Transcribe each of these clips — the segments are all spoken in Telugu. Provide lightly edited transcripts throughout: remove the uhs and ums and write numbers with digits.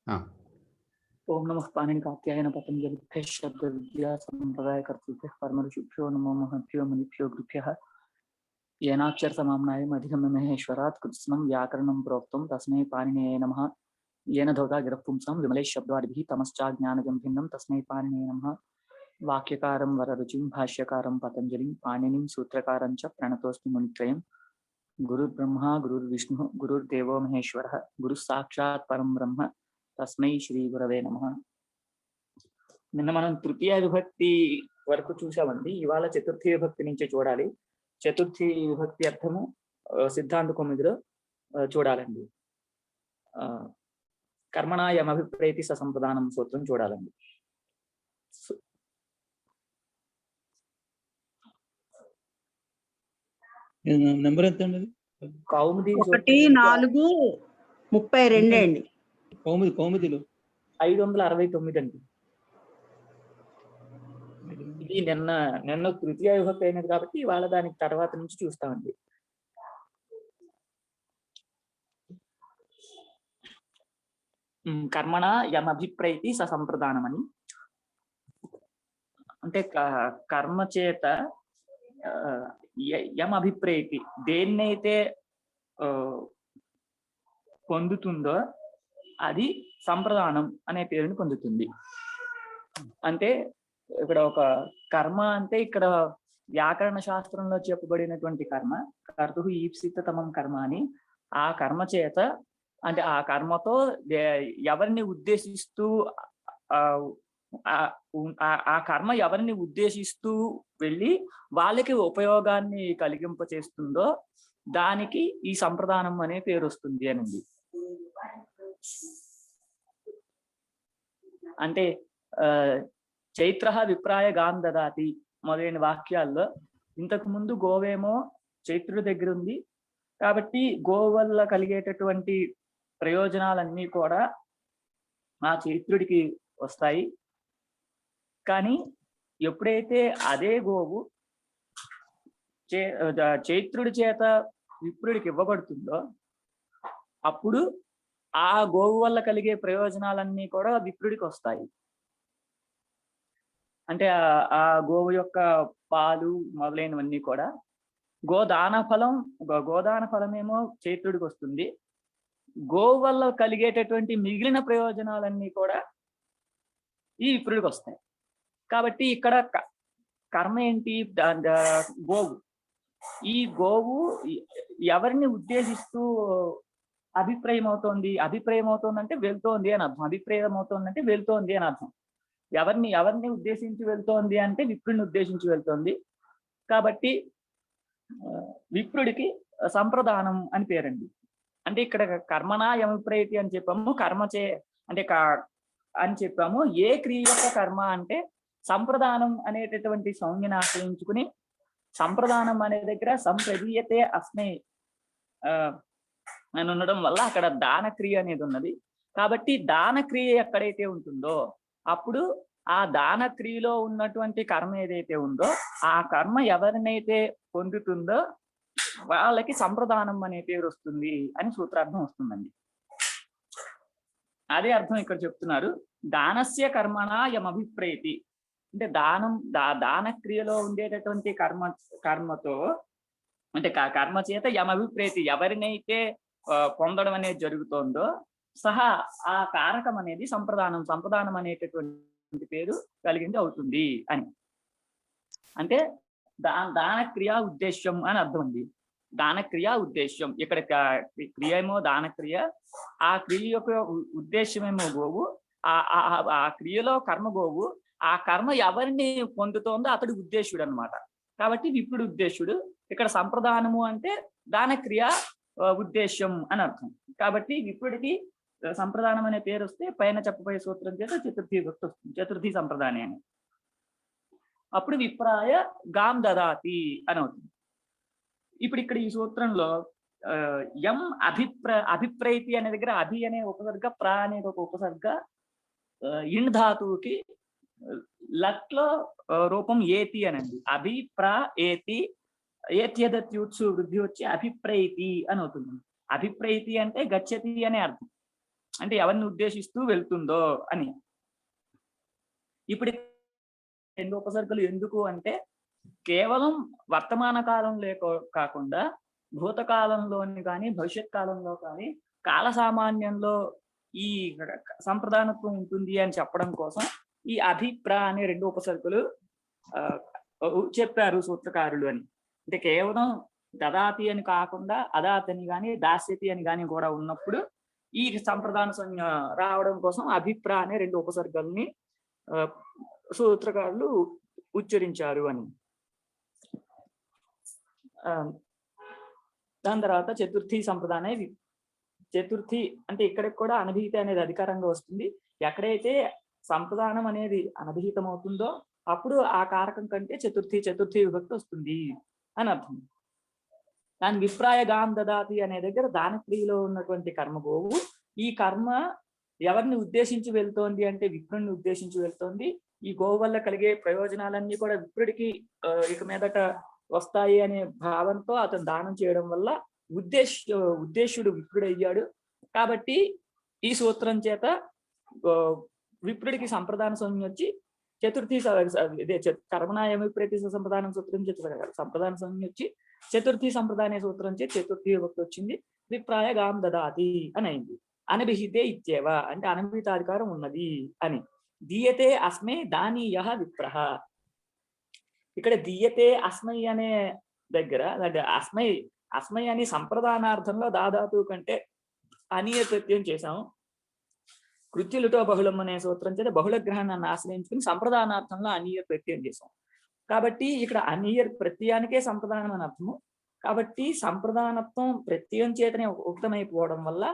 ఆ. ఓం నమః పాణిని కాత్యాయన పతంజలిభ్యః శబ్ద విద్యా సంప్రదాయకర్తృభ్యః పరమఋషిభ్యో నమో మహద్భ్యో మునిభ్యో గురుభ్యః ఏనాక్షర సమామ్నాయం అధిగమ్య మహేశ్వరాత్ కృత్స్నం వ్యాకరణం ప్రోక్తం తస్మై పాణినయే నమః येन धौता गिरपुंसां विमलैः शब्दादिभिः तमश्चाज्ञानजं भिन्नं तस्मै पाणिनये नमः वाक्यकारं वररुचिं भाष्यकारं पतञ्जलिं पाणिनिं सूत्रकारं च प्रणतोऽस्मि मुनित्रयं गुरुर्ब्रह्मा गुरुर्विष्णुः गुरुर्देवो महेश्वरः गुरुः साक्षात् परं ब्रह्म तस्मै श्री गुरवे नमः. నిన్న మనం తృతీయ విభక్తి వరకు చూసామండి. ఇవాళ చతుర్థి విభక్తి నుంచి చూడాలి. చతుర్థి విభక్తి అర్థము సిద్ధాంత 9లో చూడాలండి. కర్మణ యమభిప్రేతి ససంప్రదానం సూత్రం చూడాలండి. నెంబర్ ఎంత అండి? కౌముది 1:4:32 అండి. కౌముదిలో 569 అండి. ఇది నిన్న తృతీయ విభక్తి అయినది కాబట్టి ఇవాళ దానికి తర్వాత నుంచి చూస్తామండి. కర్మణ యమభిప్రైతి ససంప్రదానం అని అంటే కర్మ చేత యమభిప్రైతి దేన్నైతే పొందుతుందో అది సంప్రదానం అనే పేరుని పొందుతుంది. అంటే ఇక్కడ ఒక కర్మ అంటే ఇక్కడ వ్యాకరణ శాస్త్రంలో చెప్పబడినటువంటి కర్మ కర్తుః ఈప్సితతమం కర్మ అని, ఆ కర్మ చేత అంటే ఆ కర్మతో ఎవరిని ఉద్దేశిస్తూ ఆ కర్మ ఎవరిని ఉద్దేశిస్తూ వెళ్ళి వాళ్ళకి ఉపయోగాన్ని కలిగింప చేస్తుందో దానికి ఈ సంప్రదానం అనే పేరు వస్తుంది అనండి. అంటే చైత్ర విప్రాయ గాం దదాతి మొదలైన వాక్యాల్లో ఇంతకు ముందు గోవేమో చైత్రుడి దగ్గర ఉంది కాబట్టి గో వల్ల కలిగేటటువంటి ప్రయోజనాలన్నీ కూడా ఆ చైత్రుడికి వస్తాయి. కానీ ఎప్పుడైతే అదే గోవు చైత్రుడి చేత విప్రుడికి ఇవ్వబడుతుందో అప్పుడు ఆ గోవు వల్ల కలిగే ప్రయోజనాలన్నీ కూడా విప్రుడికి వస్తాయి. అంటే ఆ గోవు యొక్క పాలు మొదలైనవన్నీ కూడా గోదాన ఫలమేమో చైత్రుడికి వస్తుంది. గోవు వల్ల కలిగేటటువంటి మిగిలిన ప్రయోజనాలన్నీ కూడా ఈ విప్రుడికి వస్తాయి. కాబట్టి ఇక్కడ కర్మ ఏంటి? గోవు. ఈ గోవు ఎవరిని ఉద్దేశిస్తూ అభిప్రాయం అవుతోంది అంటే వెళ్తోంది అని అర్థం. అభిప్రాయం అవుతోందంటే వెళ్తోంది అని అర్థం. ఎవరిని ఉద్దేశించి వెళ్తోంది అంటే విప్రుడిని ఉద్దేశించి వెళ్తోంది. కాబట్టి విప్రుడికి సంప్రదానం అని పేరండి. అంటే ఇక్కడ కర్మనా యమప్రయతి అని చెప్పాము, కర్మచే అంటే అని చెప్పాము. ఏ క్రియ యొక్క కర్మ అంటే సంప్రదానం అనేటటువంటి సంజ్ఞను ఆశ్రయించుకుని సంప్రదానం అనే దగ్గర సంప్రదీయతే అస్మే అని ఉండడం వల్ల అక్కడ దాన క్రియ అనేది ఉన్నది. కాబట్టి దాన క్రియ ఎక్కడైతే ఉంటుందో అప్పుడు ఆ దాన క్రియలో ఉన్నటువంటి కర్మ ఏదైతే ఉందో ఆ కర్మ ఎవరినైతే పొందుతుందో వాళ్ళకి సంప్రదానం అనే పేరు వస్తుంది అని సూత్రార్థం వస్తుందండి. అదే అర్థం ఇక్కడ చెప్తున్నారు. దానస్య కర్మణ యమభిప్రేతి అంటే దాన క్రియలో ఉండేటటువంటి కర్మతో అంటే కర్మ చేత యమభిప్రేతి ఎవరినైతే పొందడం అనేది జరుగుతోందో సహా ఆ కారకం అనేది సంప్రదానం అనేటటువంటి పేరు కలిగింది అవుతుంది అని. అంటే దాన క్రియా ఉద్దేశ్యం అని అర్థం అండి. దాన క్రియా ఉద్దేశ్యం. ఇక్కడ క్రియ ఏమో దాన క్రియ, ఆ క్రియ యొక్క ఉద్దేశ్యమేమో గోవు, ఆ క్రియలో కర్మ గోవు, ఆ కర్మ ఎవరిని పొందుతోందో అతడు ఉద్దేశ్యుడు అనమాట. కాబట్టి విప్రుడు ఉద్దేశ్యుడు. ఇక్కడ సంప్రదానము అంటే దాన క్రియ ఉద్దేశ్యం అని అర్థం. కాబట్టి విప్రుడికి సంప్రదానం అనే పేరు వస్తే పైన చెప్పబోయే సూత్రం చేత చతుర్థి విభక్తి వస్తుంది, చతుర్థి సంప్రదాని అని. అప్పుడు విప్రాయ గాం దదాతి అని అవుతుంది. ఇప్పుడు ఇక్కడ ఈ సూత్రంలో యం అభిప్రైతి అనే దగ్గర అభి అనే ఉపసర్గ, ప్ర అనేది ఒక ఉపసర్గ, ఇణ్ ధాతువుకి లట్లో రూపం ఏతి అనండి. అభి ప్ర ఏతి, ఏత్యదత్యూత్సు వృద్ధి వచ్చి అభిప్రైతి అని అవుతుంది. అభిప్రైతి అంటే గచ్చతి అనే అర్థం. అంటే ఎవరిని ఉద్దేశిస్తూ వెళ్తుందో అని. ఇప్పుడు రెండు ఉపసర్గలు ఎందుకు అంటే కేవలం వర్తమాన కాలంలో కాకుండా భూతకాలంలోని కానీ భవిష్యత్ కాలంలో కానీ కాల సామాన్యంలో ఈ సంప్రదానత్వం ఉంటుంది అని చెప్పడం కోసం ఈ అభిప్రా అనే రెండు ఉపసర్గలు చెప్పారు సూత్రకారులు అని. అంటే కేవలం దదాతి అని కాకుండా అదాతి అని కానీ దాస్యతి అని కానీ కూడా ఉన్నప్పుడు ఈ సంప్రదాన సంజ్ఞ రావడం కోసం అభిప్రా అనే రెండు ఉపసర్గల్ని సూత్రకారులు ఉచ్చరించారు అని. దాని తర్వాత చతుర్థి సంప్రదాన. చతుర్థి అంటే ఇక్కడికి కూడా అనభిహిత అనేది అధికారంగా వస్తుంది. ఎక్కడైతే సంప్రదానం అనేది అనభిహితం అవుతుందో అప్పుడు ఆ కారకం కంటే చతుర్థి విభక్తి వస్తుంది అని అర్థం. దాని విప్రాయ గాం దదాతి అనే దగ్గర దానక్రియలో ఉన్నటువంటి కర్మగోవు ఈ కర్మ ఎవరిని ఉద్దేశించి వెళ్తోంది అంటే విప్రుడిని ఉద్దేశించి వెళ్తోంది. ఈ గోవు వల్ల కలిగే ప్రయోజనాలన్నీ కూడా విప్రుడికి ఇక మీదట వస్తాయి అనే భావంతో అతను దానం చేయడం వల్ల ఉద్దేశ్యుడు విప్రుడు అయ్యాడు. కాబట్టి ఈ సూత్రం చేత విప్రుడికి సంప్రదాన సంజ్ఞ వచ్చి చతుర్థి కర్మణాయ విప్రేతి సంప్రదాన సూత్రం చేత సంప్రదాన సంజ్ఞ వచ్చి చతుర్థి సంప్రదాయ సూత్రం చే చతుర్థి విభక్తి వచ్చింది. విప్రాయ గాం దదాతి అని అయింది. అనభిహితే ఇత్యేవ అంటే అనభిహితాధికారం ఉన్నది అని. దీయతే అస్మై దానీయ విప్రహ. ఇక్కడ దీయతే అస్మై అనే దగ్గర అంటే అస్మై అని సంప్రదానార్థంలో దాదాపు కంటే అనీయ ప్రత్యయం చేశాము. కృత్యులతో బహుళం అనే సూత్రం చేత బహుళ గ్రహణాన్ని ఆశ్రయించుకుని సంప్రదానార్థంలో అనీయ ప్రత్యయం చేశాం. కాబట్టి ఇక్కడ అనీయ ప్రత్యయానికే సంప్రదానం అని అర్థము. కాబట్టి సంప్రదానత్వం ప్రత్యయం చేతనే ఉక్తమైపోవడం వల్ల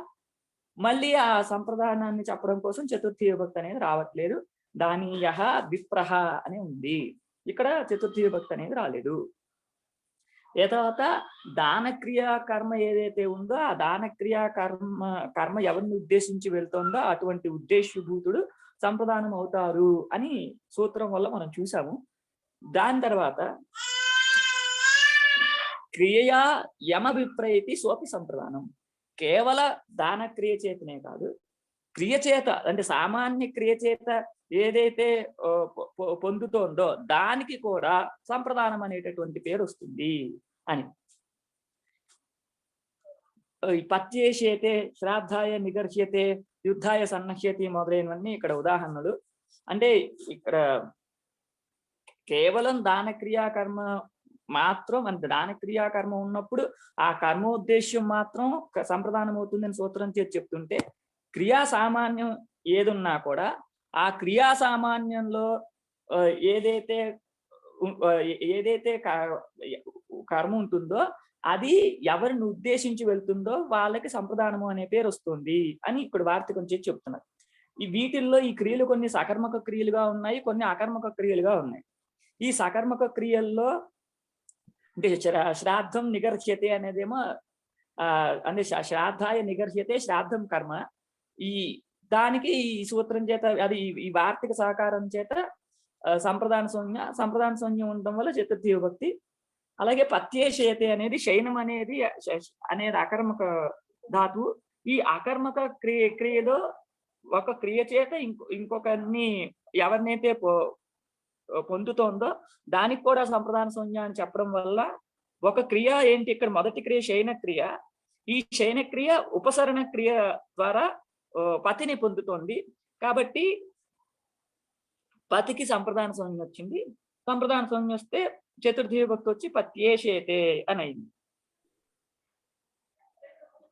మళ్ళీ ఆ సంప్రదానాన్ని చెప్పడం కోసం చతుర్థి విభక్తి అనేది రావట్లేదు. దానీయ విప్రహ అని ఉంది. ఇక్కడ చతుర్థి విభక్తి అనేది రాలేదు. ఏ తర్వాత దానక్రియా కర్మ ఏదైతే ఉందో ఆ దానక్రియా కర్మ ఎవరిని ఉద్దేశించి వెళ్తుందో అటువంటి ఉద్దేశ్యభూతుడు సంప్రదానం అవుతారు అని సూత్రం వల్ల మనం చూసాము. దాని తర్వాత క్రియయా యమభిప్రయతి సోపి సంప్రదానం. కేవల దాన క్రియ చేతనే కాదు, క్రియ చేత అంటే సామాన్య క్రియ చేత ఏదైతే పొందుతోందో దానికి కూడా సంప్రదానం అనేటటువంటి పేరు వస్తుంది అని. పత్యేషేతే శ్రాద్ధాయ నిగర్హ్యతే యుద్ధాయ సన్నహ్యతి మొదలైనవన్నీ ఇక్కడ ఉదాహరణలు. అంటే ఇక్కడ కేవలం దానక్రియాకర్మ మాత్రం అంటే దానక్రియాకర్మ ఉన్నప్పుడు ఆ కర్మోద్దేశ్యం మాత్రం సంప్రదానం అవుతుందని సూత్రం చేసి చెప్తుంటే క్రియా సామాన్యం ఏదున్నా కూడా ఆ క్రియా సామాన్యంలో ఏదైతే కర్మ ఉంటుందో అది ఎవరిని ఉద్దేశించి వెళ్తుందో వాళ్ళకి సంప్రదానము అనే పేరు వస్తుంది అని ఇక్కడ వార్తికం చేసి చెప్తున్నారు. ఈ వీటిల్లో ఈ క్రియలు కొన్ని సకర్మక క్రియలుగా ఉన్నాయి, కొన్ని అకర్మక క్రియలుగా ఉన్నాయి. ఈ సకర్మక క్రియల్లో అంటే శ్రాద్ధం నిగర్హ్యతే అనేదేమో అంటే శ్రాద్ధాయ నిగర్హ్యతే శ్రాద్ధం కర్మ. ఈ దానికి ఈ సూత్రం చేత అది ఈ వార్తిక సహకారం చేత సంప్రదాన సంజ్ఞ ఉండడం వల్ల చతుర్థి విభక్తి. అలాగే పత్యేషేతే అనేది శయనం అనేది అకర్మక ధాతువు. ఈ అకర్మక క్రియలో ఒక క్రియ చేత ఇంకొకరిని ఎవరినైతే పొందుతోందో దానికి కూడా సంప్రదాన సంజ్ఞ అని చెప్పడం వల్ల ఒక క్రియ ఏంటి, ఇక్కడ మొదటి క్రియ శయన క్రియ. ఈ శయన క్రియ ఉపసరణ క్రియ ద్వారా పతిని పొందుతోంది. కాబట్టి పతికి సంప్రదాన సంజ్ఞ వచ్చింది. సంప్రదాన సంజ్ఞ వస్తే చతుర్థి విభక్తి వచ్చి పత్యేషేతే అని అయింది.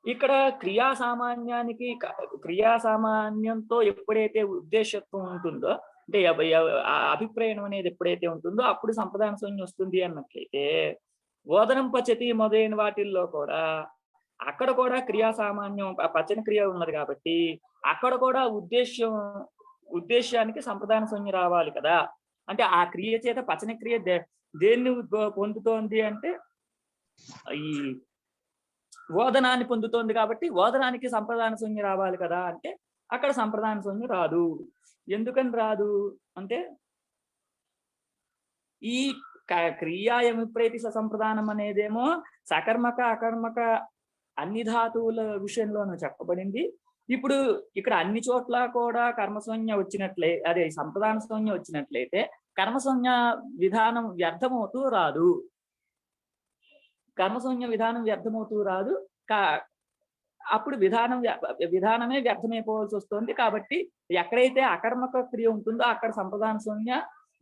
ఇక్కడ క్రియా సామాన్యంతో ఎప్పుడైతే ఉద్దేశత్వం ఉంటుందో అంటే అభిప్రాయం అనేది ఎప్పుడైతే ఉంటుందో అప్పుడు సంప్రదాన సంజ్ఞ వస్తుంది అన్నట్లయితే ఓదనం పచతి మొదలైన వాటిల్లో కూడా అక్కడ కూడా క్రియా సామాన్యం పచన క్రియ ఉన్నది కాబట్టి అక్కడ కూడా ఉద్దేశానికి సంప్రదాన సంజ్ఞ రావాలి కదా. అంటే ఆ క్రియ చేత పచన క్రియ దేన్ని పొందుతోంది అంటే ఈ ఓదనాన్ని పొందుతోంది కాబట్టి ఓదనానికి సంప్రదాన సంజ్ఞ రావాలి కదా. అంటే అక్కడ సంప్రదాన సంజ్ఞ రాదు. ఎందుకని రాదు అంటే ఈ క్రియాయ విప్రేతి సంప్రదానం అనేదేమో సకర్మక అకర్మక అన్ని ధాతువుల విషయంలోనూ చెప్పబడింది. ఇప్పుడు ఇక్కడ అన్ని చోట్ల కూడా కర్మశూన్య వచ్చినట్లే, అదే సంప్రదాన శూన్య వచ్చినట్లయితే కర్మశూన్య విధానం వ్యర్థమవుతూ రాదు. కర్మశూన్య విధానం వ్యర్థమవుతూ రాదు. అప్పుడు విధానమే వ్యర్థమైపోవాల్సి వస్తుంది. కాబట్టి ఎక్కడైతే అకర్మక క్రియ ఉంటుందో అక్కడ సంప్రదాన శూన్య,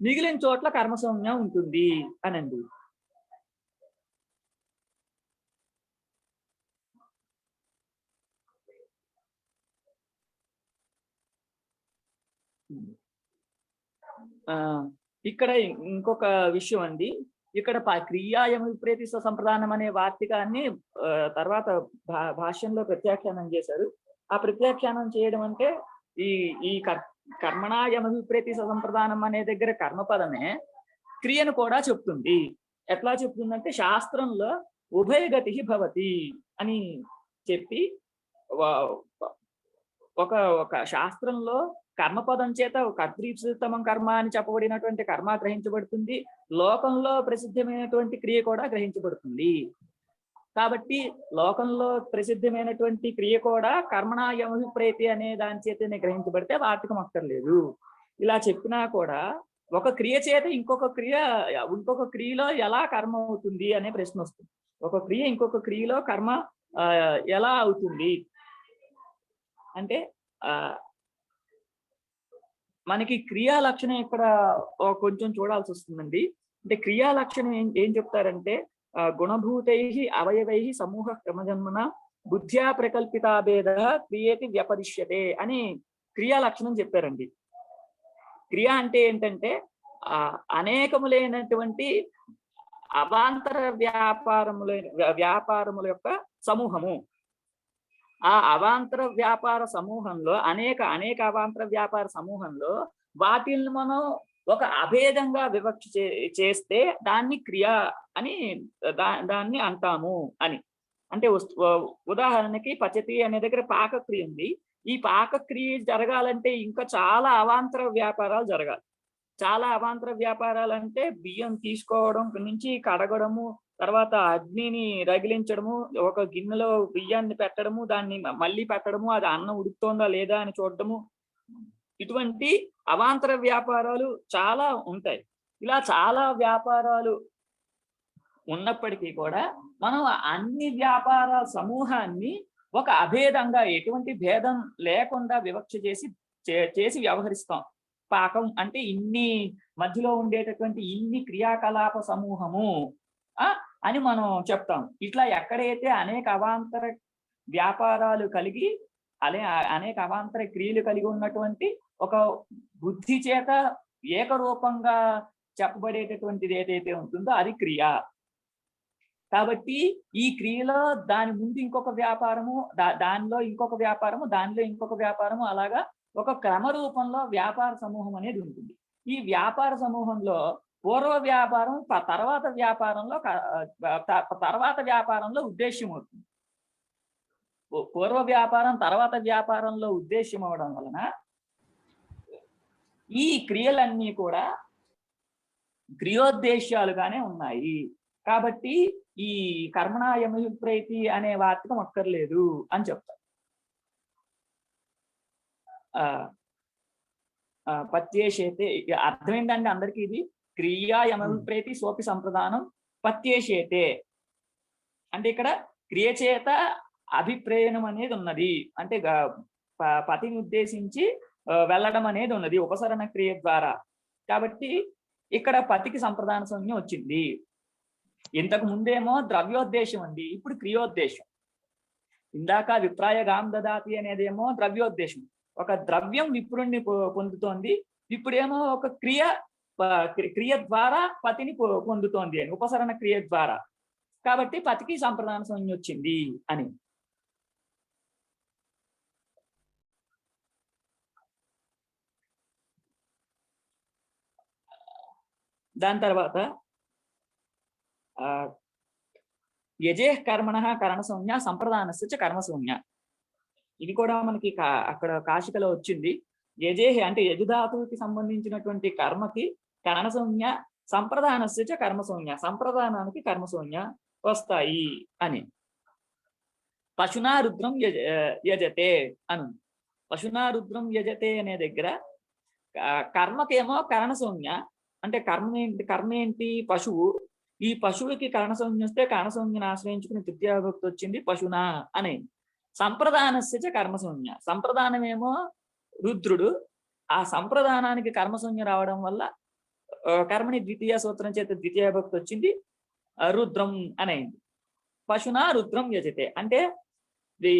మిగిలిన చోట్ల కర్మశూన్య ఉంటుంది అనండి. ఇక్కడ ఇంకొక విషయం అండి. ఇక్కడ క్రియాయమ విపరీత సంప్రదానం అనే వార్తికాన్ని తర్వాత భాష్యంలో ప్రత్యాఖ్యానం చేశారు. ఆ ప్రత్యాఖ్యానం చేయడం అంటే ఈ కర్మణాయమ విపరీత సంప్రదానం అనే దగ్గర కర్మపదమే క్రియను కూడా చెప్తుంది. ఎట్లా చెప్తుందంటే శాస్త్రంలో ఉభయగతి భవతి అని చెప్పి ఒక శాస్త్రంలో కర్మపదం చేత కర్తృప్సితమం కర్మ అని చెప్పబడినటువంటి కర్మ గ్రహించబడుతుంది. లోకంలో ప్రసిద్ధమైనటువంటి క్రియ కూడా గ్రహించబడుతుంది. కాబట్టి లోకంలో ప్రసిద్ధమైనటువంటి క్రియ కూడా కర్మణాయమ విప్రేతి అనే దాని చేతనే గ్రహించబడితే వార్తికం అక్కర్లేదు. ఇలా చెప్పినా కూడా ఒక క్రియ చేత ఇంకొక క్రియలో ఎలా కర్మ అవుతుంది అనే ప్రశ్న వస్తుంది. ఒక క్రియ ఇంకొక క్రియలో కర్మ ఎలా అవుతుంది అంటే మనకి క్రియా లక్షణం ఇక్కడ కొంచెం చూడాల్సి వస్తుందండి. అంటే క్రియా లక్షణం ఏం చెప్తారంటే గుణభూతై అవయవై సమూహ క్రమజన్మన బుద్ధ్యా ప్రకల్పితాభేద క్రియేతి వ్యపదిశ్యతే అని క్రియా లక్షణం చెప్పారండి. క్రియ అంటే ఏంటంటే అనేకములైనటువంటి అవాంతర వ్యాపారముల యొక్క సమూహము. ఆ అవాంతర వ్యాపార సమూహంలో అనేక అవాంతర వ్యాపార సమూహంలో వాటిని మనం ఒక అభేదంగా వివక్ష చేస్తే దాన్ని క్రియ అని దాన్ని అంటాము అని. అంటే ఉదాహరణకి పచతి అనే దగ్గర పాకక్రియ ఉంది. ఈ పాకక్రియ జరగాలంటే ఇంకా చాలా అవాంతర వ్యాపారాలు జరగాలి. చాలా అవాంతర వ్యాపారాలు అంటే బియ్యం తీసుకోవడం నుంచి కడగడము, తర్వాత అగ్నిని రగిలించడము, ఒక గిన్నెలో బియ్యాన్ని పెట్టడము, దాన్ని మళ్ళీ పెట్టడము, అది అన్నం ఉడుకుతోందా లేదా అని చూడడము, ఇటువంటి అవాంతర వ్యాపారాలు చాలా ఉంటాయి. ఇలా చాలా వ్యాపారాలు ఉన్నప్పటికీ కూడా మనం అన్ని వ్యాపార సమూహాన్ని ఒక అభేదంగా ఎటువంటి భేదం లేకుండా వివక్ష చేసి వ్యవహరిస్తాం. పాకం అంటే ఇన్ని మధ్యలో ఉండేటటువంటి ఇన్ని క్రియాకలాప సమూహము అని మనం చెప్తాం. ఇట్లా ఎక్కడైతే అనేక అవాంతర వ్యాపారాలు కలిగి అనేక అవాంతర క్రియలు కలిగి ఉన్నటువంటి ఒక బుద్ధి చేత ఏకరూపంగా చెప్పబడేటటువంటిది ఏదైతే ఉంటుందో అది క్రియ. కాబట్టి ఈ క్రియలో దాని ముందు ఇంకొక వ్యాపారము, దానిలో ఇంకొక వ్యాపారము, దానిలో ఇంకొక వ్యాపారము, అలాగా ఒక క్రమ రూపంలో వ్యాపార సమూహం అనేది ఉంటుంది. ఈ వ్యాపార సమూహంలో పూర్వ వ్యాపారం తర్వాత వ్యాపారంలో ఉద్దేశ్యం అవుతుంది. పూర్వ వ్యాపారం తర్వాత వ్యాపారంలో ఉద్దేశ్యం అవడం వలన ఈ క్రియలన్నీ కూడా క్రియోద్దేశ్యాలుగానే ఉన్నాయి. కాబట్టి ఈ కర్మణాయమ విప్రేతి అనే వార్తకం అక్కర్లేదు అని చెప్తారు. పత్యేషేతే అర్థమైందండి అందరికీ? ఇది క్రియా యమవిప్రేతి సోపి సంప్రదానం పత్యేషేతే అంటే ఇక్కడ క్రియ చేత అభిప్రేయనం అనేది ఉన్నది. అంటే పతిని ఉద్దేశించి వెళ్ళడం అనేది ఉన్నది ఉపసరణ క్రియ ద్వారా. కాబట్టి ఇక్కడ పతికి సంప్రదాన సంజ్ఞ వచ్చింది. ఇంతకు ముందేమో ద్రవ్యోద్దేశం అండి, ఇప్పుడు క్రియోద్దేశం. ఇందాక విప్రాయ గాం దదాతి అనేదేమో ద్రవ్యోద్దేశం, ఒక ద్రవ్యం విప్రుణ్ణి పొందుతోంది. ఇప్పుడేమో ఒక క్రియ ద్వారా పతిని పొందుతోంది అని, ఉపసరణ క్రియ ద్వారా. కాబట్టి పతికి సంప్రదాన సంజ్ఞ వచ్చింది అని. దాని తర్వాత యజే కర్మణ కరణసౌజ్ఞ సంప్రదానస్య కర్మసౌజ్ఞ. ఇది కూడా మనకి అక్కడ కాశికలో వచ్చింది. యజే అంటే యజుధాతువుకి సంబంధించినటువంటి కర్మకి కరణసౌజ్ఞ, సంప్రదానస్య కర్మసౌజ్ఞ, సంప్రదానానికి కర్మసౌజ్ఞ వస్తాయి అని. పశునా రుద్రం యజతే అను. పశునా రుద్రం యజతే అనే దగ్గర కర్మకేమో కరణ సౌజ్ఞ, అంటే కర్మ ఏంటి పశువు. ఈ పశువుకి కరణ సౌజ్ఞ వస్తే కరణ సౌజ్ఞను ఆశ్రయించుకుని తృతీయ విభక్తి వచ్చింది పశునా అనేది. సంప్రదానస్య కర్మ సౌజ్ఞ, సంప్రదానమేమో రుద్రుడు. ఆ సంప్రదానానికి కర్మ సౌజ్ఞ రావడం వల్ల కర్మని ద్వితీయ సూత్రం చేత ద్వితీయ విభక్తి వచ్చింది, రుద్రం అనేది. పశునా రుద్రం యజతే అంటే ఈ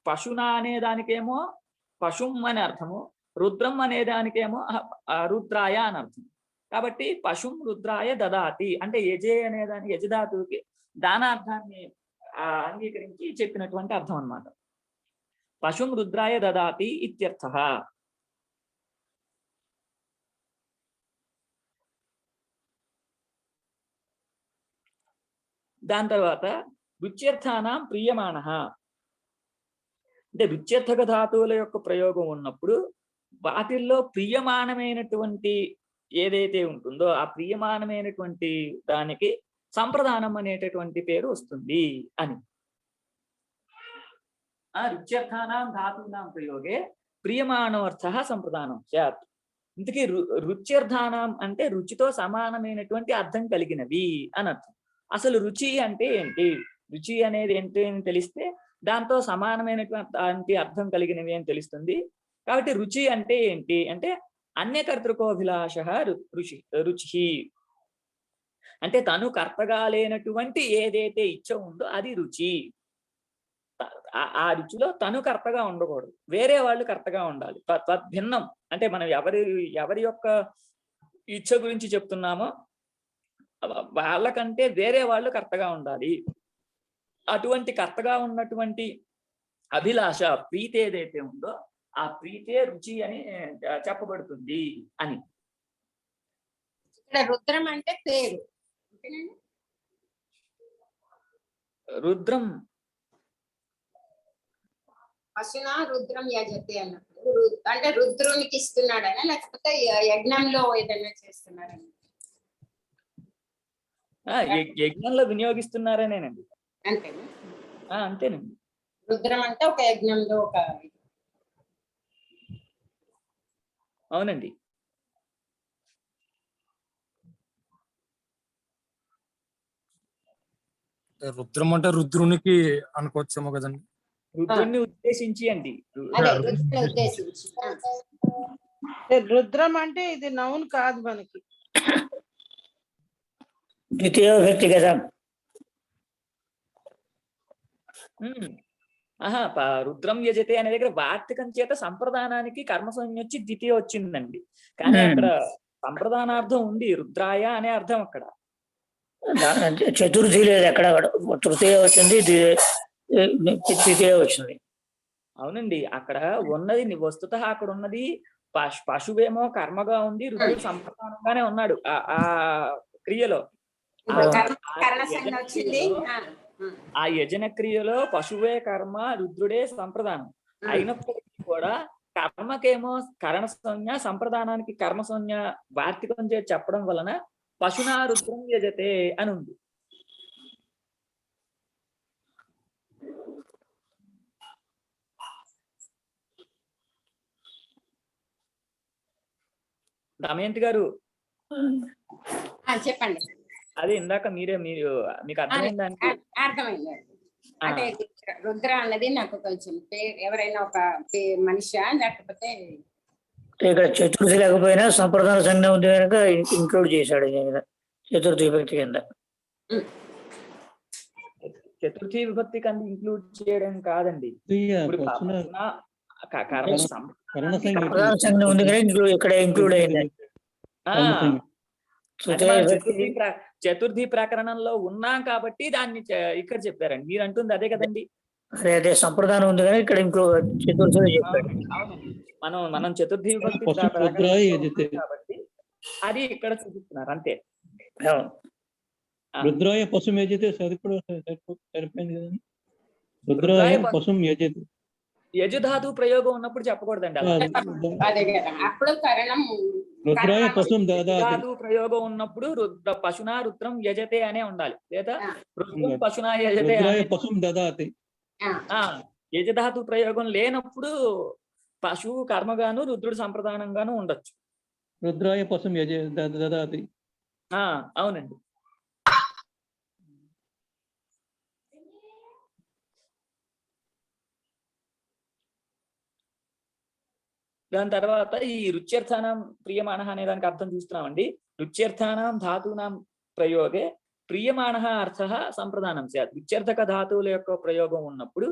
పశునా అనే దానికేమో పశుం అని అర్థము, రుద్రం అనే దానికేమో రుద్రాయ అని అర్థం. కాబట్టి పశుం రుద్రాయ దదాతి అంటే యజే అనే దాని యజధాతువుకి దానార్థాన్ని అంగీకరించి చెప్పినటువంటి అర్థం అన్నమాట. పశుం రుద్రాయ దదాతి ఇత్యర్థః. దాని తర్వాత రుచ్యర్థానాం ప్రియమాణః అంటే రుచ్యర్థక ధాతువుల యొక్క ప్రయోగం ఉన్నప్పుడు వాటిల్లో ప్రియమానమైనటువంటి ఏదైతే ఉంటుందో ఆ ప్రియమానమైనటువంటి దానికి సంప్రదానం అనేటటువంటి పేరు వస్తుంది అని. ఆ రుచ్యర్థానాం ధాతూనాం ప్రయోగే ప్రియమాణోర్థః సంప్రదానం స్యాత్. ఇంతకీ రుచ్యర్థానాం అంటే రుచితో సమానమైనటువంటి అర్థం కలిగినవి అని అర్థం. అసలు రుచి అంటే ఏంటి, రుచి అనేది ఏంటి అని తెలిస్తే దాంతో సమానమైనటువంటి అర్థం కలిగినవి అని తెలుస్తుంది. కాబట్టి రుచి అంటే ఏంటి అంటే అన్యకర్తృకోభిలాష రుచి అంటే తను కర్తగా లేనటువంటి ఏదైతే ఇచ్చ ఉందో అది రుచి. ఆ రుచిలో తను కర్తగా ఉండకూడదు, వేరే వాళ్ళు కర్తగా ఉండాలి. తద్భిన్నం అంటే మనం ఎవరి యొక్క ఇచ్చ గురించి చెప్తున్నామో వాళ్ళకంటే వేరే వాళ్ళు కర్తగా ఉండాలి. అటువంటి కర్తగా ఉన్నటువంటి అభిలాష ప్రీతి ఏదైతే ఉందో ఆ ప్రీతే రుచి అని చెప్పబడుతుంది అని. రుద్రం అంటే పేరు, రుద్రం పశునా రుద్రం యజతే అన్నప్పుడు అంటే రుద్రునికి ఇస్తున్నాడనా లేకపోతే యజ్ఞంలో ఏదైనా చేస్తున్నారని? యజ్ఞంలో వినియోగిస్తున్నారనేనండి. అంతేనా? అంతేనండి. రుద్రం అంటే ఒక యజ్ఞంలో ఒక. అవునండి. రుద్రం అంటే రుద్రునికి అనుకోవచ్చేమో కదండి. రుద్రుణ్ణి ఉద్దేశించి అండి. ఉద్దేశించి. రుద్రం అంటే ఇది నౌన్ కాదు మనకి, ద్వితీయ విభక్తి కదా. రుద్రం యజతే అనే దగ్గర వార్తికం చేత సంప్రదానానికి కర్మసంజ్ఞ వచ్చి ద్వితీయ వచ్చిందండి. కానీ అక్కడ సంప్రదానార్థం ఉంది, రుద్రాయ అనే అర్థం అక్కడ. చతుర్థి లేదు ఎక్కడ, తృతీయ వచ్చింది, ద్వితీయ వచ్చింది. అవునండి, అక్కడ ఉన్నది వస్తుత అక్కడ ఉన్నది పశువేమో కర్మగా ఉంది, రుద్రుడు సంప్రదానంగానే ఉన్నాడు ఆ క్రియలో. ఆ యజన క్రియలో పశువే కర్మ, రుద్రుడే సంప్రదానం అయినప్పటికీ కూడా కర్మకేమో కరణ సంజ్ఞ, సంప్రదానానికి కర్మ సంజ్ఞ వార్తికం చేసి చెప్పడం వలన పశునా రుద్రం యజతే అని ఉంది. దమయంతి గారు చెప్పండి. అది ఇందాక మీరు మీకు అర్థమైందానికి అర్థమైంది. అంటే రుద్ర అన్నది నాకు కొంచెం ఎవరైనా ఒక మనిషి లేకపోతే ఇక్కడ చతుర్థి లేకపోయినా సంప్రదాన సంజ్ఞ ఉంది కనుక ఇంక్లూడ్ చేశాడు చతుర్థి విభక్తి కింద. చతుర్థి విభక్తి కింద ఇంక్లూడ్ చేయడం కాదండి. సంప్రదాన సంజ్ఞ ఉంది కనుక ఇక్కడ ఇంక్లూడ్ అయింది. చతుర్థి ప్రకరణంలో ఉన్నాం కాబట్టి దాన్ని ఇక్కడ చెప్పారండి. మీరు అంటుంది అదే కదండి. అదే సంప్రదానం ఉంది కానీ ఇక్కడ ఇంకో చతుర్థి చెప్పాడు. మనం చతుర్థి విభక్తి కాబట్టి అది ఇక్కడ చూపిస్తున్నారు అంతే. రుద్రాయ పశుం యజతే సరిపోయింది కదండి. రుద్రాయ పశుం యజతే యజుధాతు ప్రయోగం ఉన్నప్పుడు చెప్పకూడదండి. రుద్రాయ పశుం దదాతి ప్రయోగం ఉన్నప్పుడు పశునా రుద్రం యజతే అనే ఉండాలి, లేదా రుద్రం పశునా యజతే రుద్రాయ పశుం దదాతి. యజధాతు ప్రయోగం లేనప్పుడు పశువు కర్మగాను రుద్రుడు సంప్రదానంగాను ఉండొచ్చు. రుద్రాయ పశుం దదాతి. అవునండి. దాని తర్వాత ఈ రుచ్యర్థానం ప్రియమాణ అనే దానికి అర్థం చూస్తున్నామండి. రుచ్యర్థానం ధాతూనాం ప్రయోగే ప్రియమాణ అర్థ సంప్రదానం స్యాత్. రుచ్యర్థక ధాతువుల యొక్క ప్రయోగం ఉన్నప్పుడు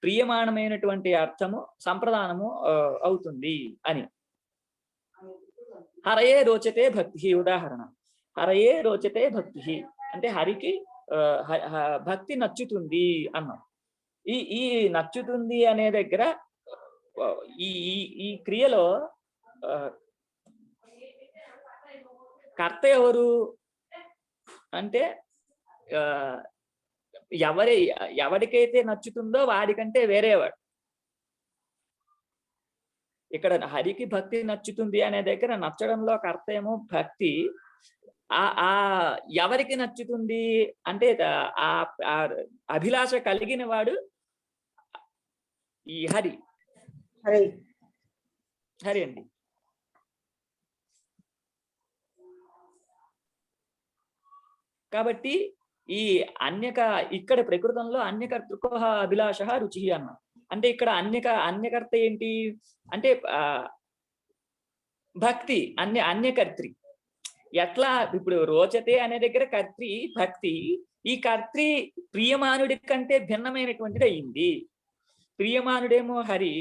ప్రియమాణమైనటువంటి అర్థము సంప్రదానము అవుతుంది అని. హరయే రోచతే భక్తి, ఉదాహరణ హరయే రోచతే భక్తి అంటే హరికి భక్తి నచ్చుతుంది అన్నాం. ఈ నచ్చుతుంది అనే దగ్గర ఈ క్రియలో కర్త ఎవరు అంటే ఎవరికైతే నచ్చుతుందో వాడికంటే వేరేవాడు. ఇక్కడ హరికి భక్తి నచ్చుతుంది అనే దగ్గర నచ్చడంలో కర్త ఏమో భక్తి. ఆ ఎవరికి నచ్చుతుంది అంటే ఆ అభిలాష కలిగిన వాడు ఈ హరి అండి. కాబట్టి ఈ ఇక్కడ ప్రకృతంలో అన్యకర్తృకో అభిలాష రుచి అన్న అంటే ఇక్కడ అన్యకర్త ఏంటి అంటే భక్తి అన్యకర్త్రి. ఎట్లా ఇప్పుడు రోచతే అనే దగ్గర కర్త్రి భక్తి, ఈ కర్త్రి ప్రియమానుడి కంటే భిన్నమైనటువంటిది అయింది. ప్రియమానుడేమో హరి,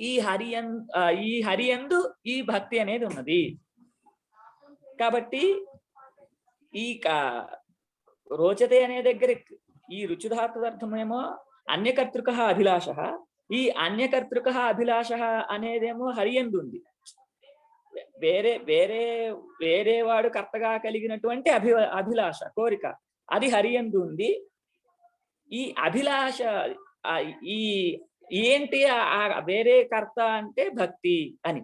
ఈ హరి యందు ఈ భక్తి అనేది ఉన్నది. కాబట్టి ఈ రోచతే అనే దగ్గర ఈ రుచిధార్థమేమో అన్యకర్తృక అభిలాష, ఈ అన్యకర్తృక అభిలాష అనేదేమో హరియందు ఉంది. వేరే వాడు కర్తగా కలిగినటువంటి అభిలాష కోరిక అది హరియందు ఉంది. ఈ అభిలాష ఏంటి వేరే కర్త అంటే భక్తి అని.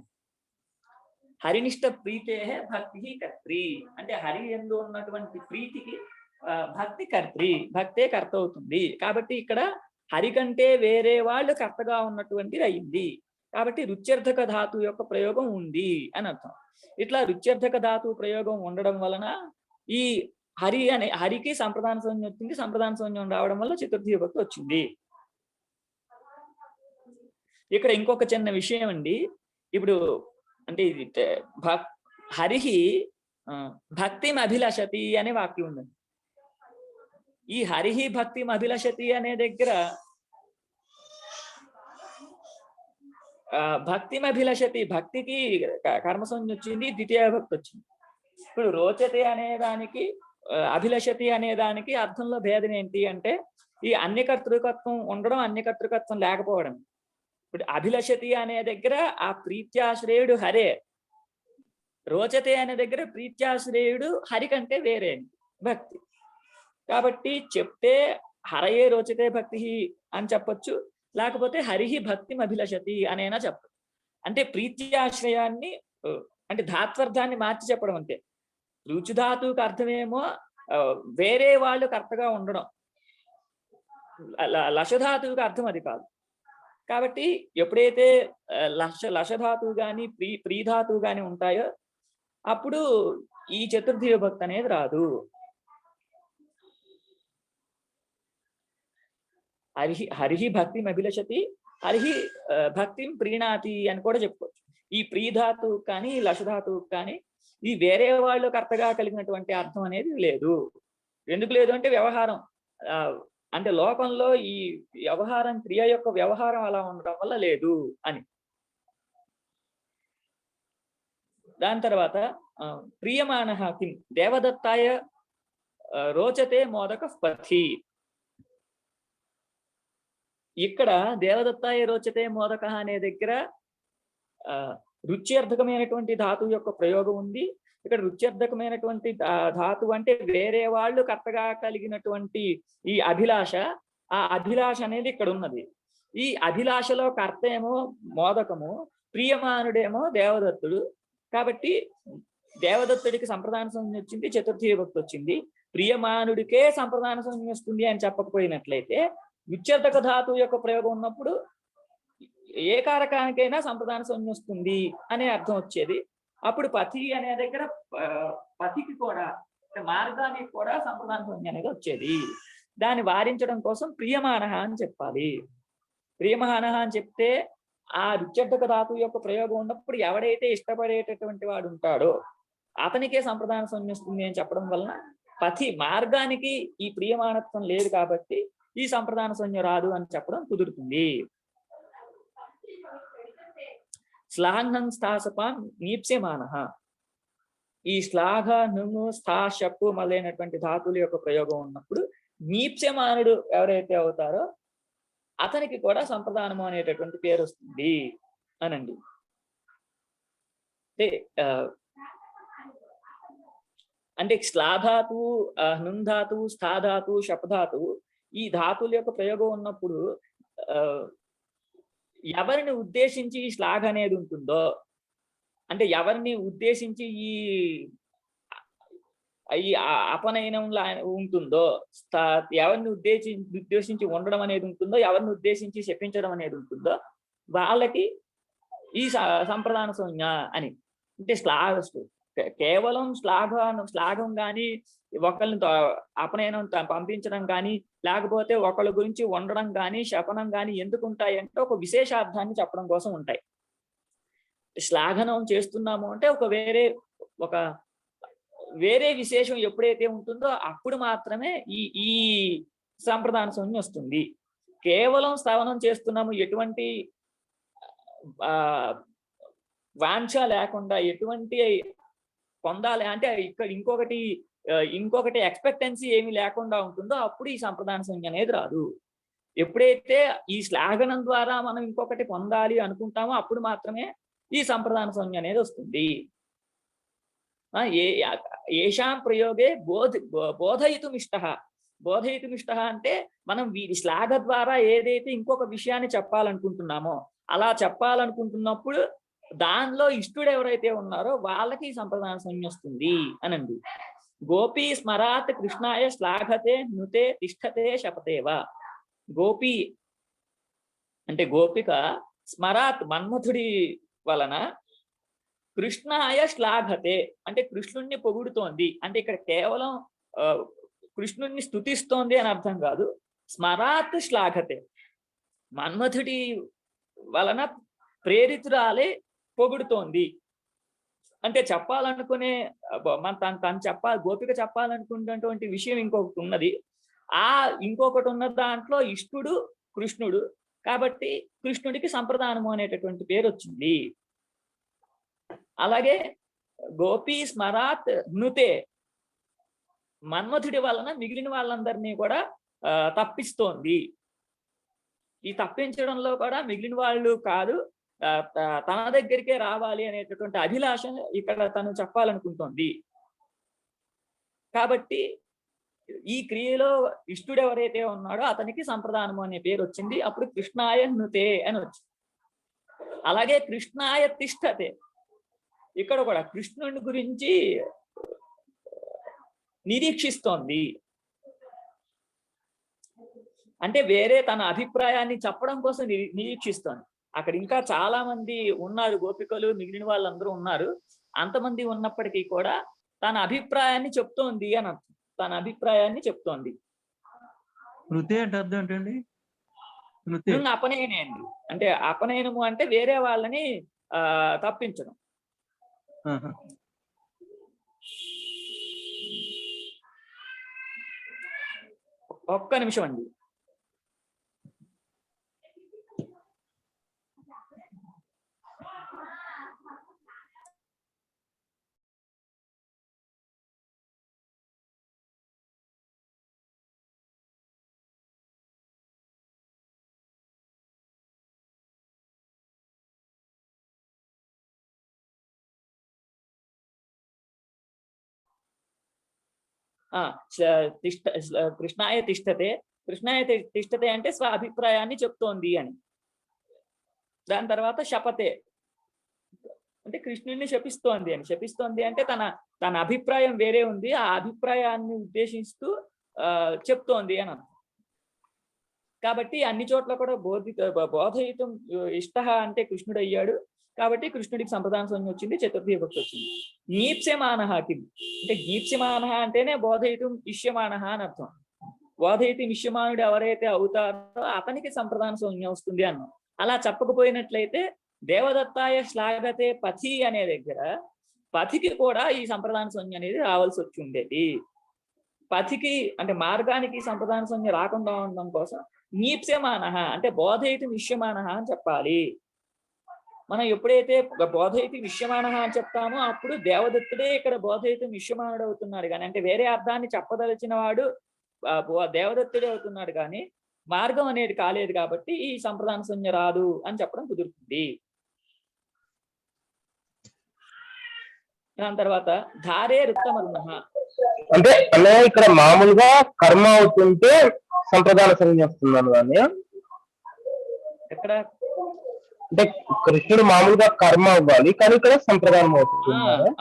హరినిష్ట ప్రీతే భక్తి కర్త్రి అంటే హరి యందు ఉన్నటువంటి ప్రీతికి భక్తి కర్త్రి, భక్తే కర్త అవుతుంది. కాబట్టి ఇక్కడ హరి కంటే వేరే వాళ్ళు కర్తగా ఉన్నటువంటిది అయింది. కాబట్టి రుచ్యర్థక ధాతు యొక్క ప్రయోగం ఉంది అని అర్థం. ఇట్లా రుచ్యర్థక ధాతు ప్రయోగం ఉండడం వలన ఈ హరికి సంప్రదాన సంజ్ఞ వచ్చింది. సంప్రదాన సంజ్ఞ రావడం వల్ల చతుర్థి విభక్తి వచ్చింది. ఇక్కడ ఇంకొక చిన్న విషయం అండి. ఇప్పుడు అంటే ఇది హరిహి భక్తిం అభిలషతి అనే వాక్యం ఉందండి. ఈ హరిహి భక్తిం అభిలషతి అనే దగ్గర భక్తిం అభిలషతి భక్తికి కర్మసంజ్ఞ వచ్చింది, ద్వితీయ భక్తి వచ్చింది. ఇప్పుడు రోచతే అనే దానికి అభిలషతి అనే దానికి అర్థంలో భేదం ఏంటి అంటే ఈ అన్యకర్తృకత్వం ఉండడం, అన్యకర్తృకత్వం లేకపోవడం. ఇప్పుడు అభిలషతి అనే దగ్గర ఆ ప్రీత్యాశ్రయుడు హరే, రోచతే అనే దగ్గర ప్రీత్యాశ్రయుడు హరి కంటే వేరే భక్తి. కాబట్టి చెప్తే హరయే రోచతే భక్తి అని చెప్పొచ్చు, లేకపోతే హరిహి భక్తిం అభిలషతి అనైనా చెప్పచ్చు. అంటే ప్రీత్యాశ్రయాన్ని అంటే ధాత్వర్థాన్ని మార్చి చెప్పడం అంతే. రుచిధాతువుకి అర్థమేమో వేరే వాళ్ళు కర్తగా ఉండడం, లషధాతువుకి అర్థం అది కాదు. కాబట్టి ఎప్పుడైతే లషధాతువు కానీ ప్రీధాతువు కానీ ఉంటాయో అప్పుడు ఈ చతుర్థి విభక్తి అనేది రాదు. హరిహి భక్తిం అభిలషతి, హరిహి భక్తిం ప్రీణాతి అని కూడా చెప్పుకోవచ్చు. ఈ ప్రీధాతువు కానీ లషధాతువు కానీ ఈ వేరే వాళ్ళు కర్తగా కలిగినటువంటి అర్థం అనేది లేదు. ఎందుకు లేదు అంటే వ్యవహారం అంటే లోకంలో ఈ వ్యవహారం క్రియ యొక్క వ్యవహారం అలా ఉండడం వల్ల లేదు అని. దాని తర్వాత ప్రియమాణ కిం దేవదత్తాయ రోచతే మోదక పథి. ఇక్కడ దేవదత్తాయ రోచతే మోదక అనే దగ్గర రుచ్యర్థకమైనటువంటి ధాతువు యొక్క ప్రయోగం ఉంది. ఇక్కడ రుచ్యర్థకమైనటువంటి ధాతువు అంటే వేరే వాళ్ళు కర్తగా కలిగినటువంటి ఈ అభిలాష, ఆ అభిలాష అనేది ఇక్కడ ఉన్నది. ఈ అభిలాషలో కర్త ఏమో మోదకము, ప్రియమానుడేమో దేవదత్తుడు. కాబట్టి దేవదత్తుడికి సంప్రదాన సంజ్ఞ వచ్చింది, చతుర్థి విభక్తి వచ్చింది. ప్రియమానుడికే సంప్రదాన సంజ్ఞ వస్తుంది అని చెప్పకపోయినట్లయితే విచ్ఛేదక ధాతువు యొక్క ప్రయోగం ఉన్నప్పుడు ఏ కారకానికైనా సంప్రదాన సంజ్ఞ వస్తుంది అనే అర్థం వచ్చేది. అప్పుడు పతి అనే దగ్గర పతికి కూడా మార్గానికి కూడా సంప్రదాన సంజ్ఞ అనేది వచ్చేది. దాన్ని వారించడం కోసం ప్రియమానః అని చెప్పాలి. ప్రియమానః అని చెప్తే ఆ విచ్ఛేదక ధాతువు యొక్క ప్రయోగం ఉన్నప్పుడు ఎవడైతే ఇష్టపడేటటువంటి వాడు ఉంటాడో అతనికే సంప్రదాన సంజ్ఞ వస్తుంది అని చెప్పడం వలన పతి మార్గానికి ఈ ప్రియమానత్వం లేదు కాబట్టి ఈ సంప్రదాన సంజ్ఞ రాదు అని చెప్పడం కుదురుతుంది. శ్లాఘం స్థాసపాం నీప్స్యమానః. ఈ శ్లాఘ నును స్థా షప్పు మొదలైనటువంటి ధాతువుల యొక్క ప్రయోగం ఉన్నప్పుడు నీప్స్యమానుడు ఎవరైతే అవుతారో అతనికి కూడా సంప్రదానము అనేటటువంటి పేరు వస్తుంది అనండి. అంటే శ్లాధాతువు, హృంధాతువు, స్థాధాతువు, శపధాతువు ఈ ధాతువుల యొక్క ప్రయోగం ఉన్నప్పుడు ఎవరిని ఉద్దేశించి ఈ శ్లాఘ అనేది ఉంటుందో, అంటే ఎవరిని ఉద్దేశించి ఈ అపనయనంలా ఉంటుందో, ఎవరిని ఉద్దేశించి ఉండడం అనేది ఉంటుందో, ఎవరిని ఉద్దేశించి శపించడం అనేది ఉంటుందో వాళ్ళకి ఈ సంప్రదాన సంజ్ఞ అని. అంటే కేవలం శ్లాఘం కానీ ఒకళ్ళని అపనయనం పంపించడం కానీ లేకపోతే ఒకళ్ళ గురించి ఉండడం కానీ శపనం కానీ ఎందుకు ఉంటాయంటే ఒక విశేషార్థాన్ని చెప్పడం కోసం ఉంటాయి. శ్లాఘనం చేస్తున్నాము అంటే ఒక వేరే విశేషం ఎప్పుడైతే ఉంటుందో అప్పుడు మాత్రమే ఈ సంప్రదాన సంజ్ఞ వస్తుంది. కేవలం శ్రవణం చేస్తున్నాము, ఎటువంటి వాంఛ లేకుండా, ఎటువంటి పొందాలి అంటే ఇక్కడ ఇంకొకటి ఎక్స్పెక్టెన్సీ ఏమి లేకుండా ఉంటుందో అప్పుడు ఈ సంప్రదాన సంజ్ఞ అనేది రాదు. ఎప్పుడైతే ఈ శ్లాఘనం ద్వారా మనం ఇంకొకటి పొందాలి అనుకుంటామో అప్పుడు మాత్రమే ఈ సంప్రదాన సంజ్ఞ అనేది వస్తుంది. ఏషాం ప్రయోగే బోధయితుమిష్ట అంటే మనం వీరి శ్లాఘ ద్వారా ఏదైతే ఇంకొక విషయాన్ని చెప్పాలనుకుంటున్నామో అలా చెప్పాలనుకుంటున్నప్పుడు దానిలో ఇష్టుడు ఎవరైతే ఉన్నారో వాళ్ళకి సంప్రదాన సంజ్ఞ వస్తుంది అనండి. గోపీ స్మరాత్ కృష్ణాయ శ్లాఘతే నుతే తిష్టతే శపతేవా. గోపి అంటే గోపిక స్మరాత్ మన్మథుడి వలన కృష్ణాయ శ్లాఘతే అంటే కృష్ణుణ్ణి పొగుడుతోంది. అంటే ఇక్కడ కేవలం కృష్ణుణ్ణి స్తుతిస్తోంది అని అర్థం కాదు. స్మరాత్ శ్లాఘతే మన్మథుడి వలన ప్రేరితురాలే పొగుడుతోంది. అంటే చెప్పాలనుకునే గోపిక చెప్పాలనుకున్నటువంటి విషయం ఇంకొకటి ఉన్నది. ఇంకొకటి ఉన్న దాంట్లో ఇష్టుడు కృష్ణుడు కాబట్టి కృష్ణుడికి సంప్రదానము అనేటటువంటి పేరు వచ్చింది. అలాగే గోపీ స్మరాత్ నుతే మన్మథుడి వలన మిగిలిన వాళ్ళందరినీ కూడా తప్పిస్తోంది. ఈ తప్పించడంలో కూడా మిగిలిన వాళ్ళు కాదు, తన దగ్గరికే రావాలి అనేటటువంటి అభిలాష ఇక్కడ తను చెప్పాలనుకుంటోంది. కాబట్టి ఈ క్రియలో ఇష్టుడు ఎవరైతే ఉన్నాడో అతనికి సంప్రదానము అనే పేరు వచ్చింది. అప్పుడు కృష్ణాయ నుతే అని వచ్చింది. అలాగే కృష్ణాయ తిష్టతే ఇక్కడ కూడా కృష్ణుని గురించి నిరీక్షిస్తోంది. అంటే వేరే తన అభిప్రాయాన్ని చెప్పడం కోసం నిరీక్షిస్తోంది. అక్కడ ఇంకా చాలా మంది ఉన్నారు, గోపికలు మిగిలిన వాళ్ళందరూ ఉన్నారు. అంతమంది ఉన్నప్పటికీ కూడా తన అభిప్రాయాన్ని చెప్తోంది అని అర్థం. తన అభిప్రాయాన్ని చెప్తోంది. నృతే అంటే అర్థం ఏంటండి? అపనయనే అండి. అంటే అపనయనము అంటే వేరే వాళ్ళని తప్పించడం. ఒక్క నిమిషం అండి. కృష్ణాయ తిష్టతే, కృష్ణాయ తిష్టతే అంటే స్వ అభిప్రాయాన్ని చెప్తోంది అని. దాని తర్వాత శపతే అంటే కృష్ణుడిని శపిస్తోంది అని. శపిస్తోంది అంటే తన అభిప్రాయం వేరే ఉంది, ఆ అభిప్రాయాన్ని ఉద్దేశిస్తూ చెప్తోంది అని అర్థం. కాబట్టి అన్ని చోట్ల కూడా బోధయితం ఇష్ట అంటే కృష్ణుడు అయ్యాడు. కాబట్టి కృష్ణుడికి సంప్రదాన సంజ్ఞ వచ్చింది, చతుర్థి విభక్తి వచ్చింది. గీప్స్యమాన కిం అంటే గీప్స్యమాన అంటేనే బోధయితం ఇష్యమాన అని అర్థం. బోధయితం ఇష్యమానుడు ఎవరైతే అవుతారో అతనికి సంప్రదాన సంజ్ఞ వస్తుంది అన్నాం. అలా చెప్పకపోయినట్లయితే దేవదత్తాయ శ్లాఘతే పథి అనే దగ్గర పథికి కూడా ఈ సంప్రదాన సంజ్ఞ అనేది రావాల్సి వచ్చి ఉండేది. పథికి అంటే మార్గానికి సంప్రదాన సంజ్ఞ రాకుండా ఉండడం కోసం నీప్స్యమాన అంటే బోధయితం ఇష్యమాన అని చెప్పాలి. మనం ఎప్పుడైతే బోధయితం విష్యమాన అని చెప్తామో అప్పుడు దేవదత్తుడే ఇక్కడ బోధయితం విష్యమానుడు అవుతున్నాడు కానీ, అంటే వేరే అర్థాన్ని చెప్పదలిచిన వాడు దేవదత్తుడే అవుతున్నాడు కానీ మార్గం అనేది కాలేదు. కాబట్టి ఈ సంప్రదాన సంజ్ఞ రాదు అని చెప్పడం కుదురుతుంది. దాని తర్వాత ధారే రుక్తమరుణ అంటే ఇక్కడ మామూలుగా కర్మ అవుతుంటే సంప్రదాన సంజ్ఞ వస్తున్నాను కానీ ఎక్కడ అంటే కృష్ణుడు మామూలుగా కర్మ అవ్వాలి కానీ ఇక్కడ సంప్రదానం అవుతుంది.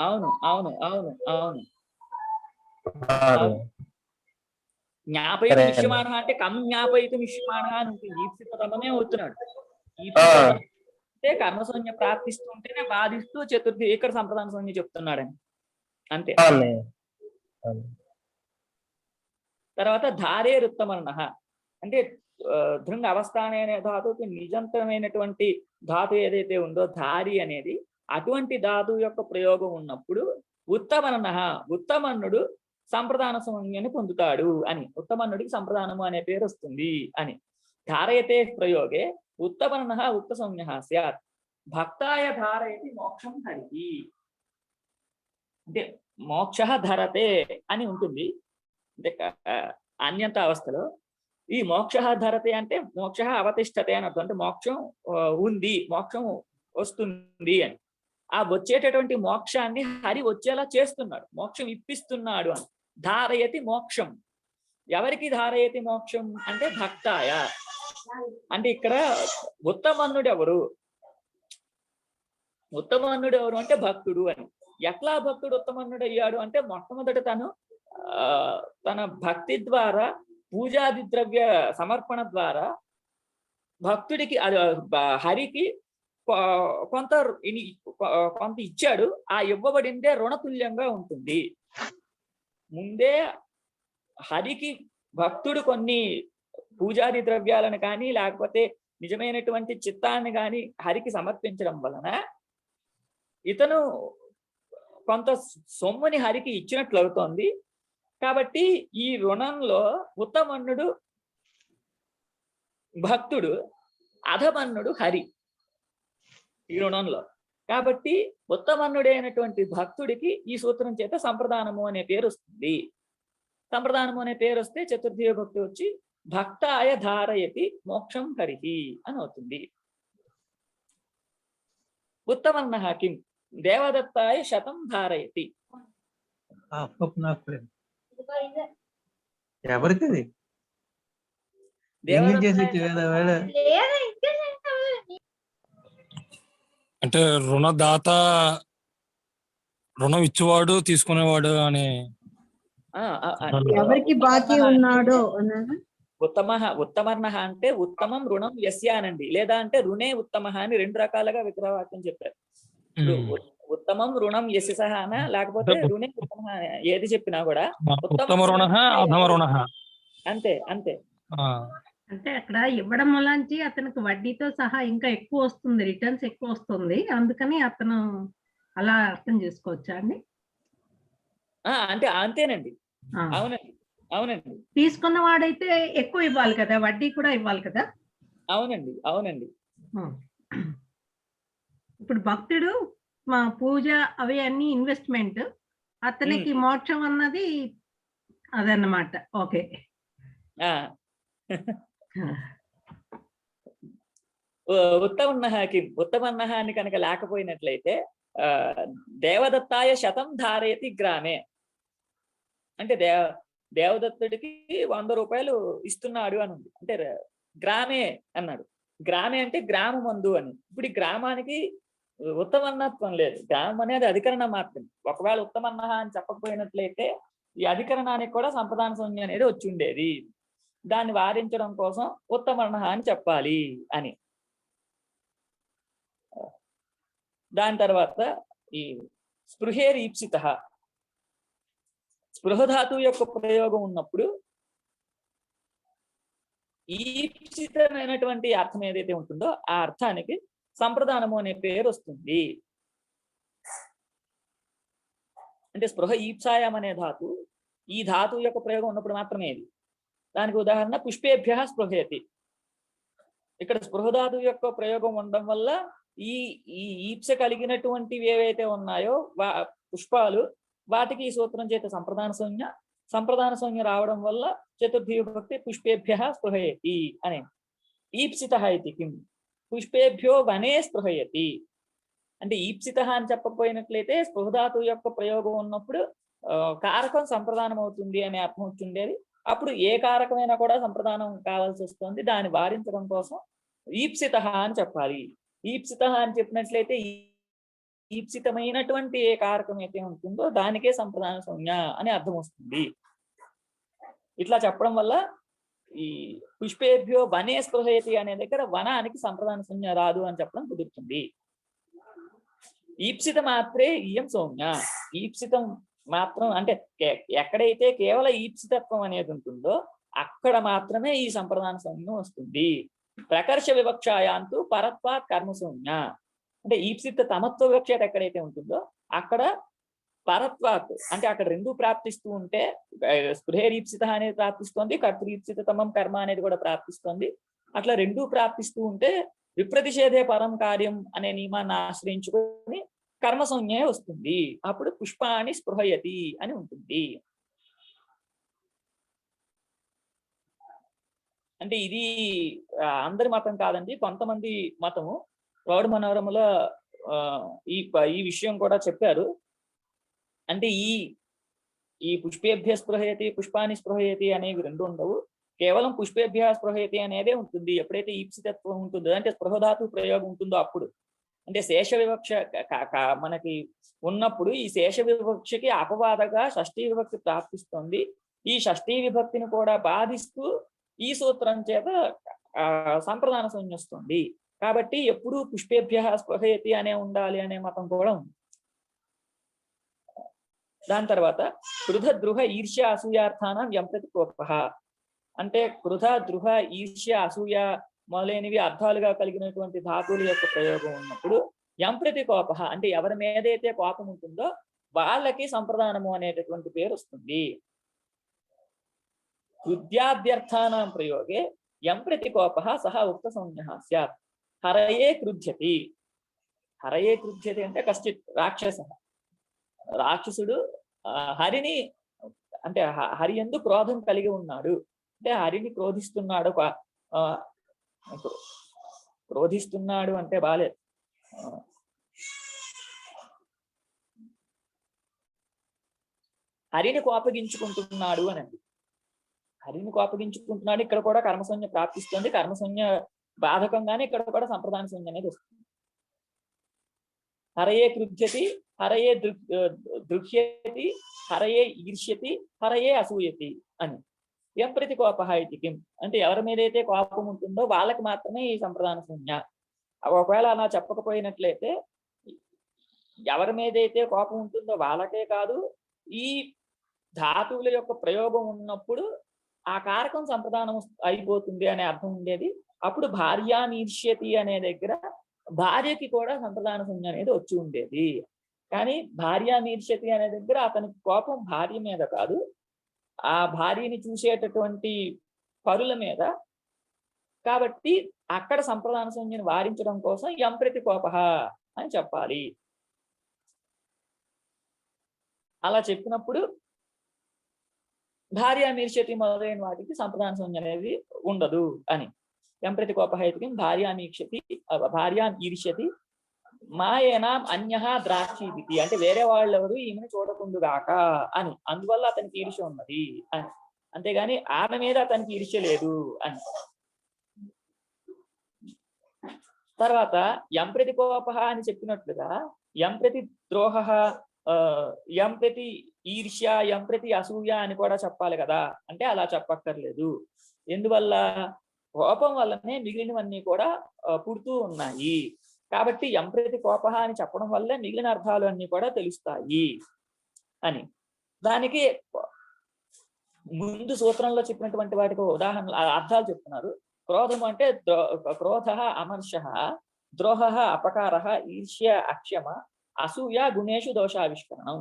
అవును అవును అవును అవును జ్ఞాపయితం విష్యమాన అంటే కం జ్ఞాపయితం విష్యమాన అని ఉంటుంది. ఈప్సితమే అవుతున్నాడు. అంటే కర్మ సంజ్ఞ ప్రార్థిస్తుంటేనే బాధిస్తూ చతుర్థి ఇక్కడ సంప్రదాన సంజ్ఞ చెప్తున్నాడని అంతే. తర్వాత ధారే రుత్తమర్ణ అంటే దృంగ అవస్థానే అనే ధాతువుకి నిజంతమైనటువంటి ధాతు ఏదైతే ఉందో ధారి అనేది, అటువంటి ధాతువు యొక్క ప్రయోగం ఉన్నప్పుడు ఉత్తమర్ణ ఉత్తమన్నుడు సంప్రదాన సంజ్ఞని పొందుతాడు అని, ఉత్తమన్నుడికి సంప్రదానము అనే పేరు వస్తుంది అని. ధారయతే ప్రయోగే ఉత్తమర్ణ ఉక్త సంజ్ఞ స్యాత్ భక్తాయ ధారయతి మోక్షం హరికి అంటే మోక్ష ధరతే అని ఉంటుంది. అంటే అన్యంత అవస్థలో ఈ మోక్ష ధరతే అంటే మోక్ష అవతిష్టతే అని అర్థం. అంటే మోక్షం ఉంది, మోక్షం వస్తుంది అని. ఆ వచ్చేటటువంటి మోక్షాన్ని హరి వచ్చేలా చేస్తున్నాడు, మోక్షం ఇప్పిస్తున్నాడు అని. ధారయతి మోక్షం, ఎవరికి ధారయతి మోక్షం అంటే భక్తాయ. అంటే ఇక్కడ ఉత్తమన్నుడు ఎవరు, ఉత్తమన్నుడు ఎవరు అంటే భక్తుడు అని. ఎట్లా భక్తుడు ఉత్తమన్నుడు అయ్యాడు అంటే మొట్టమొదట తన భక్తి ద్వారా పూజాది ద్రవ్య సమర్పణ ద్వారా భక్తుడికి హరికి కొంత ఇచ్చాడు. ఆ ఇవ్వబడిందే రుణతుల్యంగా ఉంటుంది. ముందే హరికి భక్తుడు కొన్ని పూజాది ద్రవ్యాలను కానీ లేకపోతే నిజమైనటువంటి చిత్తాన్ని కానీ హరికి సమర్పించడం వలన ఇతను కొంత సొమ్ముని హరికి ఇచ్చినట్లు అవుతోంది. కాబట్టి ఈ రుణంలో ఉత్తమన్నుడు భక్తుడు, అధమన్నుడు హరి ఈ రుణంలో. కాబట్టి ఉత్తమన్నుడైనటువంటి భక్తుడికి ఈ సూత్రం చేత సంప్రదానము అనే పేరు వస్తుంది. సంప్రదానము అనే పేరు వస్తే చతుర్థి భక్తి వచ్చి భక్తాయ ధారయతి మోక్షం హరిహి అని అవుతుంది. ఉత్తమన్న కిం దేవదత్తాయ శతం ధారయతి. ఎవరికి అంటే రుణదాత రుణం ఇచ్చేవాడు తీసుకునేవాడు అని ఎవరికి బాకీ ఉన్నాడో ఉత్తమర్ణ అంటే ఉత్తమం రుణం యస్య అనండి, లేదా అంటే రుణే ఉత్తమ అని రెండు రకాలుగా విగ్రహవాక్యం చెప్పారు. ఉత్తమం రుణం యశస అనా లేకపోతే రుణే ఉత్తమ ఏది చెప్పినా కూడా ఉత్తమ రుణ అధమ రుణ అంతే అంతే. అంటే అక్కడ ఇవ్వడం వల్ల అతనికి వడ్డీతో సహా ఇంకా ఎక్కువ వస్తుంది, రిటర్న్స్ ఎక్కువ వస్తుంది, అందుకని అతను అలా అర్థం చేసుకోవచ్చా అండి? అంటే అంతేనండి. అవునండి అవునండి. తీసుకున్న వాడైతే ఎక్కువ ఇవ్వాలి కదా, వడ్డీ కూడా ఇవ్వాలి కదా. అవునండి అవునండి. ఇప్పుడు భక్తుడు మా పూజ అవి అన్ని ఇన్వెస్ట్మెంట్, అతనికి మోక్షం అన్నది అదన్నమాట. ఓకే. ఉత్తమన్న అని కనుక లేకపోయినట్లయితే దేవదత్తాయ శతం ధారయతి గ్రామే అంటే దేవదత్తుడికి 100 రూపాయలు ఇస్తున్నాడు అని ఉంది. అంటే గ్రామే అన్నాడు. గ్రామే అంటే గ్రామం మందు అని. ఇప్పుడు ఈ గ్రామానికి ఉత్తమన్నత్వం లేదు, గ్రామం అనేది అధికరణ మాత్రమే. ఒకవేళ ఉత్తమన్న అని చెప్పకపోయినట్లయితే ఈ అధికరణానికి కూడా సంప్రదాన సంజ్ఞ అనేది వచ్చి ఉండేది. దాన్ని వారించడం కోసం ఉత్తమర్ణ అని చెప్పాలి అని. దాని తర్వాత ఈ స్పృహేరీప్సిత, స్పృహధాతువు యొక్క ప్రయోగం ఉన్నప్పుడు ఈప్సితమైనటువంటి అర్థం ఏదైతే ఉంటుందో ఆ అర్థానికి సంప్రదానము అనే పేరు వస్తుంది. అంటే స్పృహ ఈప్సాయం అనే ధాతు, ఈ ధాతువు యొక్క ప్రయోగం ఉన్నప్పుడు మాత్రమే ఇది. దానికి ఉదాహరణ పుష్పేభ్య స్పృహేతి. ఇక్కడ స్పృహధాతువు యొక్క ప్రయోగం ఉండడం వల్ల ఈ ఈప్స కలిగినటువంటివి ఏవైతే ఉన్నాయో పుష్పాలు, వాటికి ఈ సూత్రం చేత సంప్రదాన సంజ్ఞ రావడం వల్ల చతుర్థి విభక్తి పుష్పేభ్య స్పృహయతి అనే. ఈప్సిత ఇది కిం? పుష్పేభ్యో వనే స్పృహయతి. అంటే ఈప్సిత అని చెప్పకపోయినట్లయితే స్పృహధాతువు యొక్క ప్రయోగం ఉన్నప్పుడు కారకం సంప్రదానం అవుతుంది అనే అర్థం వచ్చిండేది. అప్పుడు ఏ కారకమైనా కూడా సంప్రదానం కావాల్సి వస్తుంది. దాన్ని వారించడం కోసం ఈప్సిత అని చెప్పాలి. ఈప్సిత అని చెప్పినట్లయితే ఈప్సితమైనటువంటి ఏ కారకం అయితే ఉంటుందో దానికే సంప్రదాన సంజ్ఞ అని అర్థం వస్తుంది. ఇట్లా చెప్పడం వల్ల ఈ పుష్పేభ్యో వనే స్పృహయతి అనే దగ్గర వనానికి సంప్రదాన సంజ్ఞ రాదు అని చెప్పడం కుదురుతుంది. ఈప్సిత మాత్రే ఇయం సౌమ్య. ఈప్సితం మాత్రం అంటే ఎక్కడైతే కేవలం ఈప్సితత్వం అనేది ఉంటుందో అక్కడ మాత్రమే ఈ సంప్రదాన సంజ్ఞ వస్తుంది. ప్రకర్ష వివక్షాయాంతు పరత్వాత్ కర్మ సౌమ్య. అంటే ఈప్సిత తమత్వ వివక్షత ఎక్కడైతే ఉంటుందో అక్కడ పరత్వాత్ అంటే అక్కడ రెండు ప్రాప్తిస్తూ ఉంటే స్పృహేరీప్సిత అనేది ప్రాప్తిస్తోంది, కర్తృప్సిత తమం కర్మ అనేది కూడా ప్రాప్తిస్తోంది. అట్లా రెండూ ప్రాప్తిస్తూ ఉంటే విప్రతిషేధే పరం కార్యం అనే నియమాన్ని ఆశ్రయించుకొని కర్మ సంజ్ఞ వస్తుంది. అప్పుడు పుష్పాన్ని స్పృహయతి అని ఉంటుంది. అంటే ఇది అందరి మతం కాదండి, కొంతమంది మతము. ప్రౌఢ మనోరమలో ఈ విషయం కూడా చెప్పారు. అంటే ఈ పుష్పేభ్య స్పృహయతి, పుష్పాన్ని స్పృహయతి అనేవి రెండు ఉండవు. కేవలం పుష్పేభ్య స్పృహయతి అనేదే ఉంటుంది. ఎప్పుడైతే ఈప్సితత్వం ఉంటుందో అంటే స్పృహధాతు ప్రయోగం ఉంటుందో అప్పుడు. అంటే శేష వివక్ష మనకి ఉన్నప్పుడు ఈ శేష వివక్షకి అపవాదగా షష్ఠీ విభక్తి ప్రాప్తిస్తుంది. ఈ షష్ఠీ విభక్తిని కూడా బాధిస్తూ ఈ సూత్రం చేత సంప్రదాన సంజ్ఞ వస్తుంది. కాబట్టి ఎప్పుడూ పుష్పేభ్య స్పృహయతి అనే ఉండాలి అనే మతం కూడా ఉంది. దాని తర్వాత క్రుధ ద్రుహ ఈర్ష్య అసూయార్థానం వ్యంప్రతి కోప. అంటే క్రుధ ద్రుహ ఈర్ష్య అసూయ మొదలైనవి అర్థాలుగా కలిగినటువంటి ధాతువుల యొక్క ప్రయోగం ఉన్నప్పుడు వ్యంప్రతి కోప అంటే ఎవరి మీదైతే కోపం ఉంటుందో వాళ్ళకి సంప్రదానము అనేటటువంటి పేరు వస్తుంది. క్రుద్యాద్యర్థానాం ప్రయోగే వ్యంప్రతి కోప సహ ఉక్త సంజ్ఞ స్యాత్. హరయే క్రుధ్యతి. హరయే క్రుధ్యతి అంటే కశ్చిత్ రాక్షస, రాక్షసుడు హరిని అంటే హరి యందు క్రోధం కలిగి ఉన్నాడు. అంటే హరిని క్రోధిస్తున్నాడు. క్రోధిస్తున్నాడు అంటే బాలే, హరిని కోపగించుకుంటున్నాడు అనండి. హరిని కోపగించుకుంటున్నాడు. ఇక్కడ కూడా కర్మసంజ్ఞ ప్రాప్తిస్తుంది. కర్మసంజ్ఞ బాధకంగానే ఇక్కడ కూడా సంప్రదాన సంజ్ఞ అనేది వస్తుంది. హరయే కృధ్యతి, హరయే దృహ్యతి, హరయే ఈర్ష్యతి, హరయే అసూయతి అని. వ్యంప్రతి కోప ఇది కిం? అంటే ఎవరి మీదైతే కోపం ఉంటుందో వాళ్ళకి మాత్రమే ఈ సంప్రదాన సంజ్ఞ. ఒకవేళ అలా చెప్పకపోయినట్లయితే ఎవరి మీదైతే కోపం ఉంటుందో వాళ్ళకే కాదు, ఈ ధాతువుల యొక్క ప్రయోగం ఉన్నప్పుడు ఆ కారకం సంప్రదానం అయిపోతుంది అనే అర్థం ఉండేది. అప్పుడు భార్యామీర్ష్యతి అనే దగ్గర భార్యకి కూడా సంప్రదాన సంజ్ఞ అనేది వచ్చి ఉండేది. కానీ భార్యామీర్ష్యతి అనే దగ్గర అతనికి కోపం భార్య మీద కాదు, ఆ భార్యని చూసేటటువంటి పరుల మీద. కాబట్టి అక్కడ సంప్రదాన సంజ్ఞను వారించడం కోసం వ్యంప్రతి కోప అని చెప్పాలి. అలా చెప్పినప్పుడు భార్యామీర్ష్యతి మొదలైన వాటికి సంప్రదాన సంజ్ఞ అనేది ఉండదు అని. వ్యంప్రతి కోప హైతికి భార్యాం ఈర్ష్యతి మాయేనాం అన్యః ద్రాక్షీదితి. అంటే వేరే వాళ్ళు ఎవరు ఈమెను చూడకుండుగాక అని, అందువల్ల అతనికి ఈర్ష్య ఉన్నది అని. అంతేగాని ఆమె మీద అతనికి ఈర్ష్య లేదు అని. తర్వాత యంప్రతి కోప అని చెప్పినట్లుగా యంప్రతి ద్రోహ, యంప్రతి ఈర్ష్య, ఎంప్రతి, అసూయ అని కూడా చెప్పాలి కదా అంటే అలా చెప్పక్కర్లేదు. ఎందువల్ల? కోపం వల్లనే మిగిలినవన్నీ కూడా పుడుతూ ఉన్నాయి. కాబట్టి ఎంప్రతి కోప అని చెప్పడం వల్లే మిగిలిన అర్థాలు అన్ని కూడా తెలుస్తాయి అని. దానికి ముందు సూత్రంలో చెప్పినటువంటి వాటికి ఉదాహరణ అర్థాలు చెప్తున్నారు. క్రోధం అంటే క్రోధ అమర్ష, ద్రోహ అపకార, ఈర్ష్య అక్షమ, అసూయ గుణేషు దోషావిష్కరణం.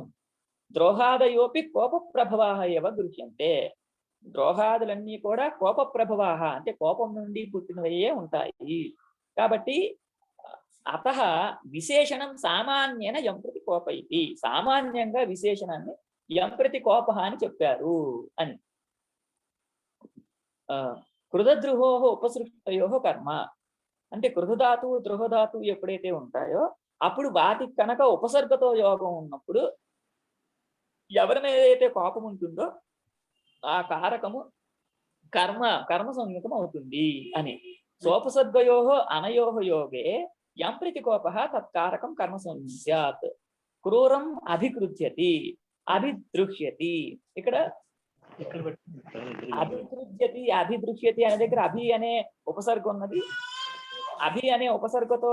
ద్రోహాదయోపి కోప ప్రభవాహ ఏవ గృహ్యంతే. ద్రోహాదులన్నీ కూడా కోప ప్రభవాహ అంటే కోపం నుండి పుట్టినవే ఉంటాయి. కాబట్టి అత విశేషణం సామాన్యన యంప్రతి కోప ఇది. సామాన్యంగా విశేషణాన్ని యంప్రతి కోప అని చెప్పారు అని. కృతద్రుహో ఉపసృష్టయో కర్మ అంటే కృతధాతువు ద్రుహధాతువు ఎప్పుడైతే ఉంటాయో అప్పుడు వాటికి కనుక ఉపసర్గతో యోగం ఉన్నప్పుడు ఎవరి మీద అయితే కోపం ఉంటుందో ఆ కారకము కర్మ సంయుతం అవుతుంది అని. సోపసర్గయో అనయోహ యోగే యంప్రతి కోప తత్కారకం కర్మ సంయుతం స్యాత్. క్రూరం అభికృత్యతి, అభిదృశ్యతి. ఇక్కడ అభిదృశ్యతి అనే దగ్గర అభి అనే ఉపసర్గ ఉన్నది. అభి అనే ఉపసర్గతో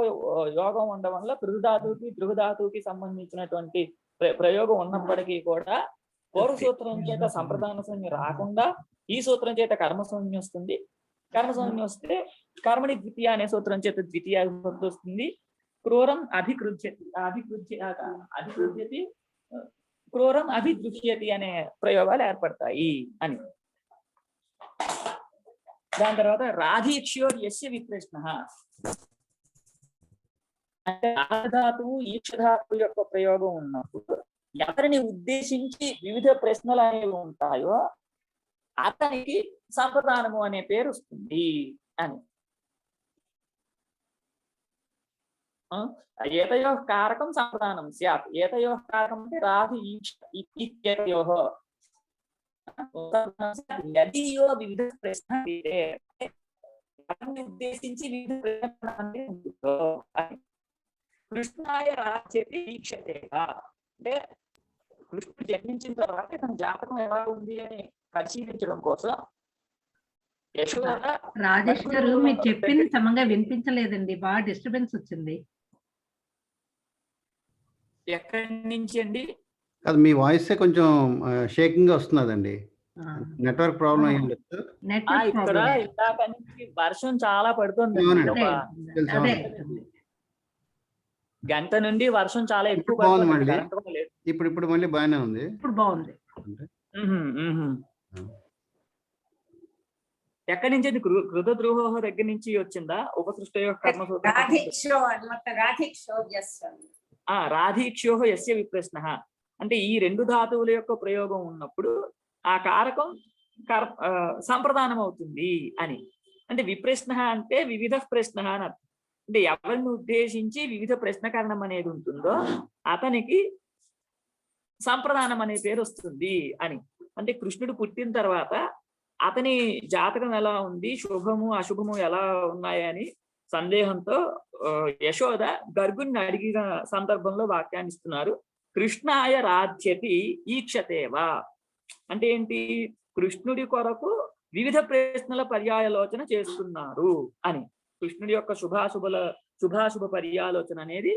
యోగం ఉండడం వల్ల కృధాతువుకి దృహధాతువుకి సంబంధించినటువంటి ప్రయోగం ఉన్నప్పటికీ కూడా పూర్వ సూత్రం చేత సంప్రదాన సంజ్ఞ రాకుండా ఈ సూత్రం చేత కర్మ సంజ్ఞ వస్తుంది. కర్మ సంజ్ఞ వస్తే కర్మని ద్వితీయ అనే సూత్రం చేత ద్వితీయ విభక్తి వస్తుంది. క్రూరం అభికృత్యతి క్రూరం అభిదృశ్యతి అనే ప్రయోగాలు ఏర్పడతాయి అని. దాని తర్వాత రాధీక్ష్యో యస్య విప్రశ్న అంటే రాధాతువు ఈక్షధాతువు యొక్క ప్రయోగం ఉన్నప్పుడు ఎవరిని ఉద్దేశించి వివిధ ప్రశ్నలు అనేవి ఉంటాయో అతనికి సంప్రదానము అనే పేరు వస్తుంది అని. ఏతయో కారకం సంప్రదానం స్యాత్. ఏతయో కారకం అంటే రాధి ఈక్షయోః యదియో వివిధ ప్రశ్న ఉద్దేశించి వివిధ ప్రశ్నలు కృష్ణాయ రాజ్యతి ఈక్షతేగా అంటే కృష్ణుడు జన్మించిన తర్వాత తన జాతకం ఎలా ఉంది అని పరిశీలించడం కోసం యశోద. రాజేష్ గారు మీరు చెప్పింది సమంగా వినిపించలేదండి, బాగా డిస్టర్బెన్స్ వచ్చింది. ఎక్కడి నుంచి అండి? అది మీ వాయిస్ కొంచెం షేకింగ్ గా వస్తున్నదండి. నెట్వర్క్ ప్రాబ్లం అయ్యి ఉండొచ్చు. ఇక్కడ ఇందాక నుంచి వర్షం చాలా పడుతుంది. గంట నుండి వర్షం చాలా ఎక్కువ పడుతుంది. ఇప్పుడు మళ్ళీ బాగానే ఉంది. ఇప్పుడు బాగుంది. ఎక్కడి నుంచి అది? కృతద్రోహ దగ్గర నుంచి వచ్చిందా? ఉపసృష్టయో కర్మ రాధీక్షో యస్య విప్రశ్న అంటే ఈ రెండు ధాతువుల యొక్క ప్రయోగం ఉన్నప్పుడు ఆ కారకం సంప్రదానం అవుతుంది అని. అంటే విప్రశ్న అంటే వివిధ ప్రశ్న అని అర్థం. అంటే ఎవరిని ఉద్దేశించి వివిధ ప్రశ్నకరణం అనేది ఉంటుందో అతనికి సంప్రదానం అనే పేరు వస్తుంది అని. అంటే కృష్ణుడు పుట్టిన తర్వాత అతని జాతకం ఎలా ఉంది, శుభము అశుభము ఎలా ఉన్నాయని సందేహంతో యశోద గర్గుని అడిగిన సందర్భంలో వాక్యాన్ని ఇస్తున్నారు. కృష్ణాయ రాధ్యతి ఈక్షతేవా అంటే ఏంటి? కృష్ణుడి కొరకు వివిధ ప్రశ్నల పర్యాలోచన చేస్తున్నారు అని. కృష్ణుడి యొక్క శుభాశుభ పర్యాలోచన అనేది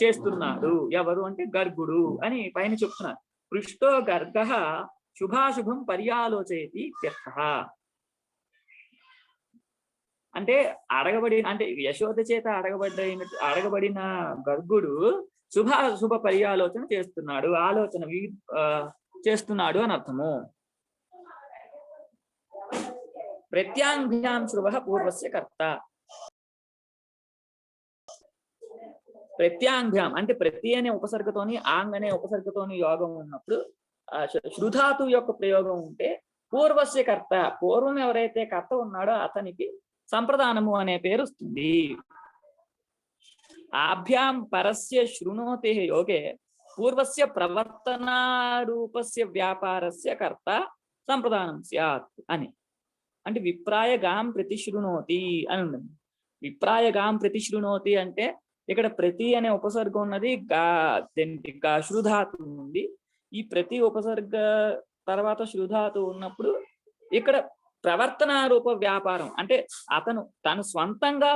చేస్తున్నాడు. ఎవరు అంటే గర్గుడు అని పైన చెప్తున్నారు. పృష్టో గర్గ శుభాశుభం పర్యాలోచయతి ఇత్యర్థః. అంటే అంటే యశోద చేత అడగబడిన గర్గుడు శుభాశుభ పర్యాలోచన చేస్తున్నాడు, ఆలోచన చేస్తున్నాడు అని అర్థము. ప్రత్యాంభ్యాం శుభః పూర్వస్య కర్త. ప్రత్యాంభ్యాం అంటే ప్రతి అనే ఉపసర్గతోని ఆంగ్ అనే ఉపసర్గతోని యోగం ఉన్నప్పుడు శృధాతు యొక్క ప్రయోగం ఉంటే పూర్వస్య కర్త, పూర్వం ఎవరైతే కర్త ఉన్నాడో అతనికి సంప్రదానము అనే పేరు వస్తుంది. ఆభ్యాం పరస్య శృణోతే యోగే పూర్వస్య ప్రవర్తనారూపస్య వ్యాపారస్య కర్త సంప్రదానం స్యాత్ అని. అంటే విప్రాయగాం ప్రతిశృణోతి అని ఉన్నది. విప్రాయగాం ప్రతిశృణోతి అంటే ఇక్కడ ప్రతి అనే ఉపసర్గం ఉన్నది గా శృధాతు ఉంది. ఈ ప్రతి ఉపసర్గ తర్వాత శృధాతు ఉన్నప్పుడు ఇక్కడ ప్రవర్తన రూప వ్యాపారం అంటే తను స్వంతంగా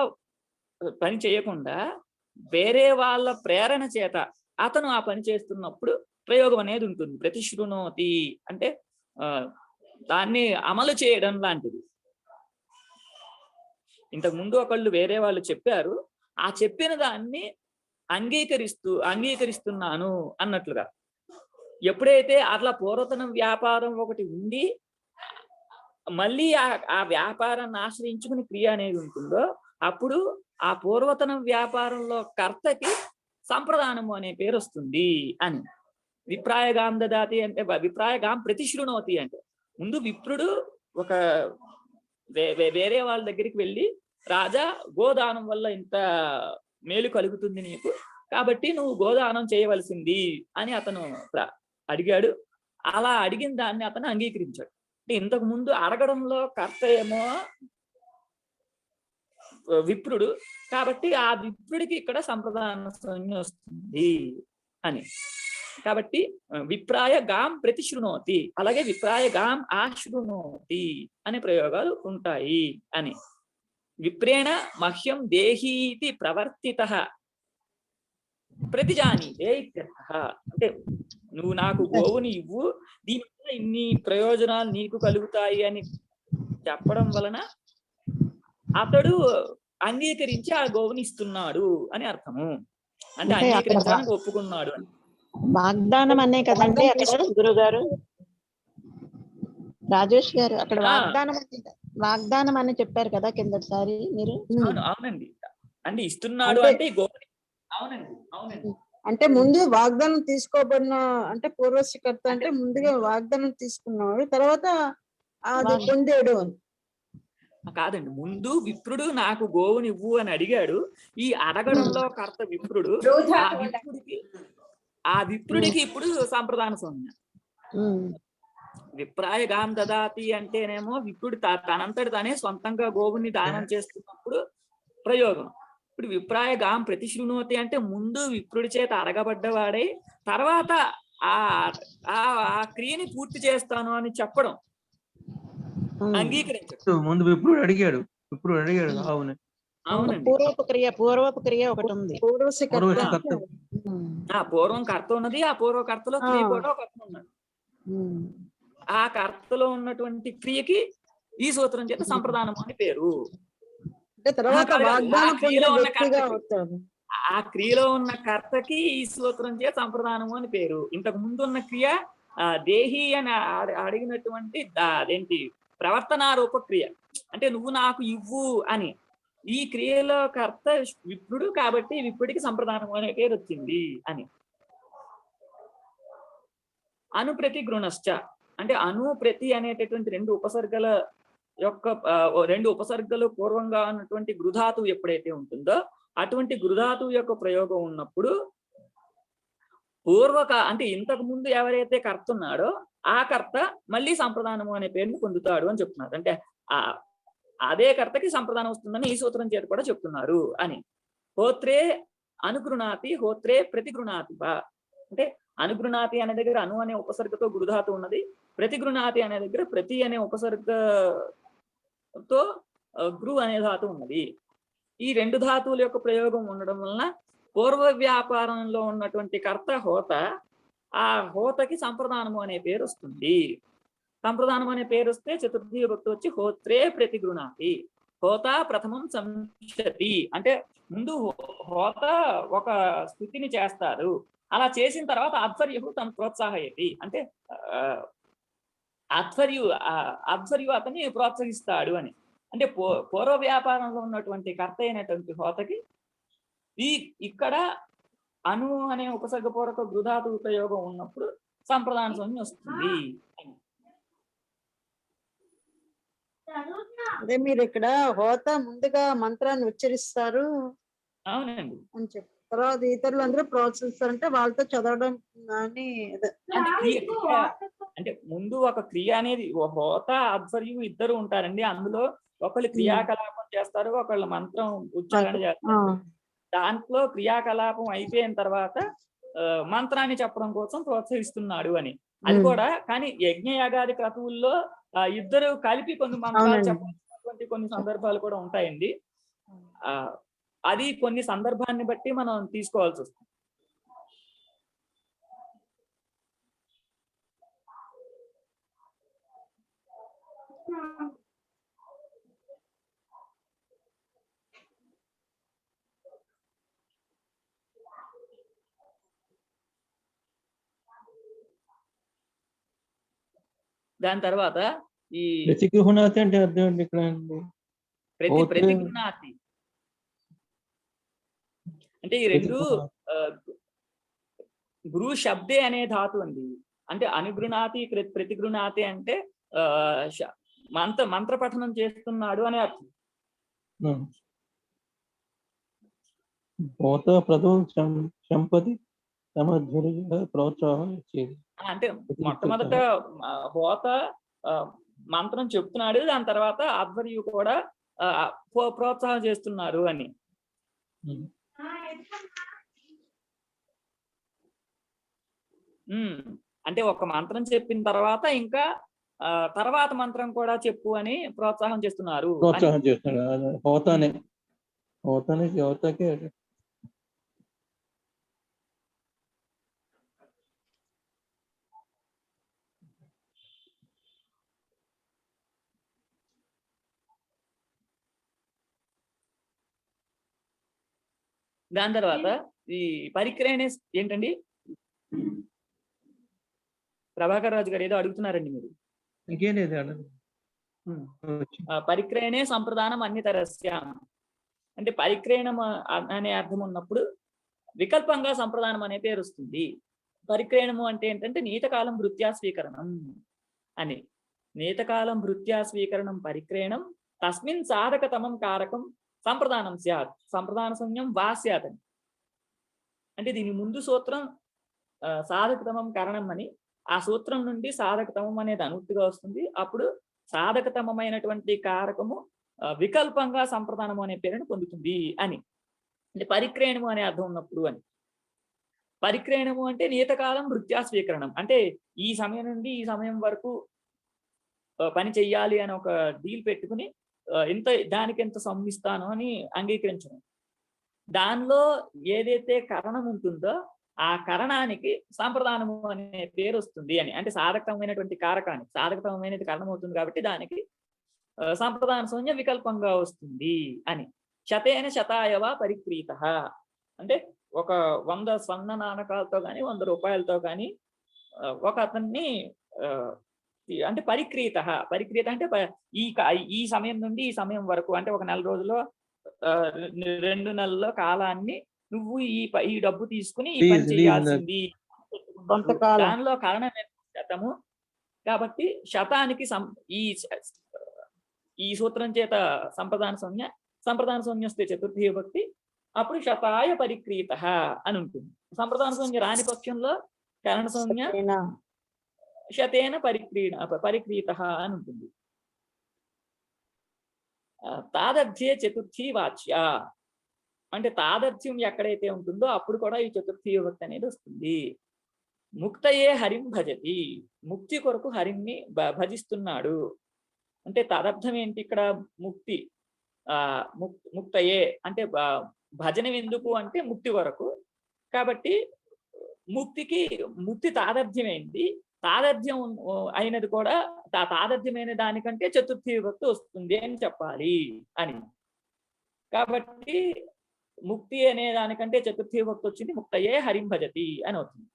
పని చేయకుండా వేరే వాళ్ళ ప్రేరణ చేత అతను ఆ పని చేస్తున్నప్పుడు ప్రయోగం అనేది ఉంటుంది. ప్రతిశృణోతి అంటే దాన్ని అమలు చేయడం లాంటిది. ఇంతకు ముందు ఒకళ్ళు వేరే వాళ్ళు చెప్పారు, ఆ చెప్పిన దాన్ని అంగీకరిస్తున్నాను అన్నట్లుగా. ఎప్పుడైతే అట్లా పూర్వతన వ్యాపారం ఒకటి ఉండి మళ్ళీ ఆ వ్యాపారాన్ని ఆశ్రయించుకుని క్రియ అనేది ఉంటుందో అప్పుడు ఆ పూర్వతన వ్యాపారంలో కర్తకి సంప్రదానము అనే పేరు వస్తుంది అని. విప్రాయగాం దదాతి అంటే విప్రాయగాం ప్రతిశృణోతి అంటే ముందు విప్రుడు ఒక వేరే వాళ్ళ దగ్గరికి వెళ్ళి, రాజా గోదానం వల్ల ఇంత మేలు కలుగుతుంది నీకు, కాబట్టి నువ్వు గోదానం చేయవలసింది అని అతను అడిగాడు. అలా అడిగిన దాన్ని అతను అంగీకరించాడు. అంటే ఇంతకు ముందు అడగడంలో కర్త ఏమో విప్రుడు, కాబట్టి ఆ విప్రుడికి ఇక్కడ సంప్రదాన సంజ్ఞ వస్తుంది అని. కాబట్టి విప్రాయ గాం ప్రతిశృణోతి, అలాగే విప్రాయ గాం ఆశృణోతి అనే ప్రయోగాలు ఉంటాయి అని. విప్రేణ మహ్యం దేహీతి ప్రవర్తిత ప్రతిజానీతే ఇత్యర్థః. అంటే నువ్వు నాకు గోవుని ఇవ్వు, దీనివల్ల ఇన్ని ప్రయోజనాలు నీకు కలుగుతాయి అని చెప్పడం వలన అతడు అంగీకరించి ఆ గోవుని ఇస్తున్నాడు అని అర్థము. అంటే అంగీకరించడానికి ఒప్పుకున్నాడు అని. వాగ్దానం అనే కదండి అక్కడ గురుగారు, రాజేష్ గారు అక్కడ వాగ్దానం అని చెప్పారు కదా కిందటిసారి మీరు. అవునండి, అంటే ఇస్తున్నాడు అంటే గోవుని. అవునండి. అంటే ముందు వాగ్దానం తీసుకోబడిన అంటే పూర్వశకర్త అంటే ముందుగా వాగ్దానం తీసుకున్నాడు, తర్వాత అది పొందాడు అని కాదండి. ముందు విప్రుడు నాకు గోవుని ఇవ్వు అని అడిగాడు. ఈ అడగడంలో కర్త విప్రుడు. ఆ విప్రుడికి ఇప్పుడు సంప్రదాన సంజ్ఞ. విప్రాయ గాం దదాతి అంటేనేమో విప్రుడు తనంతటి తానే సొంతంగా గోవుని దానం చేస్తున్నప్పుడు ప్రయోగం. ఇప్పుడు విప్రాయ గాం ప్రతిశృణోతి అంటే ముందు విప్రుడి చేత అడగబడ్డవాడై తర్వాత ఆ క్రియని పూర్తి చేస్తాను అని చెప్పడం, అంగీకరించడం. ముందు విప్రుడు అడిగాడు. అవునండి. పూర్వపు క్రియ ఒకటి ఉంది. పూర్వం కర్త ఉన్నది, ఆ పూర్వ కర్తలో క్రియ కూడా ఒక కర్త ఉన్నాడు. ఆ కర్తలో ఉన్నటువంటి క్రియకి ఈ సూత్రం చేత సంప్రదానం అని పేరు. ఆ క్రియలో ఉన్న కర్తకి ఈ సూత్రం చేత సంప్రదానము అని పేరు. ఇంతకు ముందు ఉన్న క్రియ దేహి అని అడిగినటువంటి అదేంటి ప్రవర్తనారూప క్రియ, అంటే నువ్వు నాకు ఇవ్వు అని. ఈ క్రియలో కర్త విప్రుడు, కాబట్టి విప్రుడికి సంప్రదానం అనే పేరు వచ్చింది అని. అనుప్రతి గృణశ్చ అంటే అనుప్రతి అనేటటువంటి రెండు ఉపసర్గలు పూర్వంగా ఉన్నటువంటి గృధాతువు ఎప్పుడైతే ఉంటుందో అటువంటి గృధాతువు యొక్క ప్రయోగం ఉన్నప్పుడు అంటే ఇంతకు ముందు ఎవరైతే కర్త ఉన్నాడో ఆ కర్త మళ్ళీ సంప్రదానము అనే పేరుని పొందుతాడు అని చెప్తున్నారు. అంటే అదే కర్తకి సంప్రదానం వస్తుందని ఈ సూత్రం చేత కూడా చెప్తున్నారు అని. హోత్రే అనుగృణాతి, హోత్రే ప్రతిగృణాతి. అంటే అనుగృణాతి అనే దగ్గర అను అనే ఉపసర్గతో గృధాతు ఉన్నది, ప్రతిగృణాతి అనే దగ్గర ప్రతి అనే ఉపసర్గతో గృ అనే ధాతు ఉన్నది. ఈ రెండు ధాతువుల యొక్క ప్రయోగం ఉండడం వలన పూర్వ వ్యాపారంలో ఉన్నటువంటి కర్త హోత, ఆ హోతకి సంప్రదానము అనే పేరు వస్తుంది. సంప్రదానం అనే పేరు వస్తే చతుర్థి విభక్తి వచ్చి హోత్రే ప్రతిగృణాతి. హోత ప్రథమం సంశతి అంటే ముందు హోత ఒక స్థుతిని చేస్తారు, అలా చేసిన తర్వాత అధ్వర్యు తను ప్రోత్సాహయతి అంటే అధ్వర్యు అతన్ని ప్రోత్సహిస్తాడు అని. అంటే పూర్వ వ్యాపారంలో ఉన్నటువంటి కర్త అయినటువంటి హోతకి ఇక్కడ అను అనే ఉపసర్గపూర్వక గృధాతు ఉపయోగం ఉన్నప్పుడు సంప్రదాన సంజ్ఞ వస్తుంది. అదే మీరు ఇక్కడ హోత ముందుగా మంత్రాన్ని ఉచ్చరిస్తారు అవునండి అని చెప్పి తర్వాత ఇతరులు అందరూ ప్రోత్సహిస్తారు, అంటే వాళ్ళతో చదవడం అని. అంటే ముందు ఒక క్రియ అనేది హోత అధ్వర్యు ఇద్దరు ఉంటారండి. అందులో ఒకళ్ళు క్రియాకలాపం చేస్తారు, ఒకళ్ళు మంత్రం ఉచ్చారణ చేస్తారు. దాంట్లో క్రియాకలాపం అయిపోయిన తర్వాత మంత్రాన్ని చెప్పడం కోసం ప్రోత్సహిస్తున్నాడు అని. అది కూడా కానీ యజ్ఞయాగాది క్రతువుల్లో ఇద్దరు కలిపి కొన్ని మంత్రాలు అవునండి. చెప్పాల్సినటువంటి కొన్ని సందర్భాలు కూడా ఉంటాయండి. అది కొన్ని సందర్భాన్ని బట్టి మనం తీసుకోవాల్సి వస్తుంది. దాని తర్వాత ఈ ప్రతిగృహణాతి అంటే అర్థం ఏంటి ఇక్కడ అండి? ఓకే. ప్రతిగృహణాతి అంటే ఈ రెండు గృహ శబ్దే అనే ధాతు అండి. అంటే అనుగృణాతి ప్రతిగృణాతి అంటే మంత్ర పఠనం చేస్తున్నాడు అనే అర్థం. హోత ప్రథమం సంపది సమధ్వరిగా ప్రోత్సాహం ఇచ్చేది. అంటే మొట్టమొదట హోత మంత్రం చెప్తున్నాడు, దాని తర్వాత ఆధ్వర్యు కూడా ప్రోత్సాహం చేస్తున్నారు అని. అంటే ఒక మంత్రం చెప్పిన తర్వాత ఇంకా తర్వాత మంత్రం కూడా చెప్పు అని ప్రోత్సాహం చేస్తున్నారు. ప్రోత్సాహం చేస్తున్నారు. హోతానే హోతాకి దాని తర్వాత ఈ పరిక్రయణే ఏంటండి? ప్రభాకర్ రాజు గారు ఏదో అడుగుతున్నారండి మీరు. ఇంకేం లేదు. పరిక్రయణే సంప్రదానం అన్యతరస్య అంటే పరిక్రయణం అనే అర్థం ఉన్నప్పుడు వికల్పంగా సంప్రదానం అనే పేరు వస్తుంది. పరిక్రయణము అంటే ఏంటంటే నీతకాలం భృత్యా స్వీకరణం అని. నీతకాలం భృత్యా స్వీకరణం పరిక్రయణం తస్మిన్ సాధకతమం కారకం సంప్రదానం స్యాత్ సంప్రదాన సంజ్ఞం వా స్యాత్ అని. అంటే దీని ముందు సూత్రం సాధకతమం కారణం అని, ఆ సూత్రం నుండి సాధకతమం అనేది అనుక్తిగా వస్తుంది. అప్పుడు సాధకతమైనటువంటి కారకము వికల్పంగా సంప్రదానము అనే పేరును పొందుతుంది అని. అంటే పరిక్రయణము అనే అర్థం ఉన్నప్పుడు అని. పరిక్రయణము అంటే నియతకాలం భృత్యా స్వీకరణం అంటే ఈ సమయం నుండి ఈ సమయం వరకు పని చెయ్యాలి అని ఒక డీల్ పెట్టుకుని దానికి ఎంత సొమ్మిస్తాను అని అంగీకరించడం. దానిలో ఏదైతే కరణం ఉంటుందో ఆ కరణానికి సంప్రదానము అనే పేరు వస్తుంది అని. అంటే సాధకమైనటువంటి కారకానికి సాధకమైనది కారణం అవుతుంది కాబట్టి దానికి సంప్రదాన సంజ్ఞ వికల్పంగా వస్తుంది అని. శతేన శతాయవ పరిక్రీత అంటే ఒక 100 స్వర్ణ నాణకాలతో కానీ 100 రూపాయలతో కానీ ఒక అతన్ని అంటే పరిక్రీత అంటే ఈ సమయం నుండి ఈ సమయం వరకు అంటే ఒక నెల రోజుల్లో 2 నెలల కాలాన్ని నువ్వు ఈ డబ్బు తీసుకుని ఈ పని చేయాల్సింది. దానిలో కారణం శతము కాబట్టి శతానికి ఈ సూత్రం చేత సంప్రదాన సంజ్ఞ వస్తే చతుర్థి విభక్తి, అప్పుడు శతాయ పరిక్రీత అని ఉంటుంది. సంప్రదాన సంజ్ఞ రాని పక్షంలో కరణ సంజ్ఞ శతేన పరిక్రీత అని ఉంటుంది. తాదర్థ్యే చతుర్థి వాచ్య అంటే తాదర్థ్యం ఎక్కడైతే ఉంటుందో అప్పుడు కూడా ఈ చతుర్థి విభక్తి అనేది వస్తుంది. ముక్తయే హరిం భజతి ముక్తి కొరకు హరిని భజిస్తున్నాడు అంటే తదర్థం ఏంటి ఇక్కడ? ముక్తి ముక్తయే అంటే భజన ఎందుకు అంటే ముక్తి కొరకు. కాబట్టి ముక్తి తాదర్థ్యమైంది. తాదర్థ్యం అయినది కూడా తాదర్థ్యమైన దానికంటే చతుర్థి విభక్తి వస్తుంది అని చెప్పాలి అని. కాబట్టి ముక్తి అనే దానికంటే చతుర్థి విభక్తి వచ్చింది. ముక్తయే హరిం భజతి అని అవుతుంది.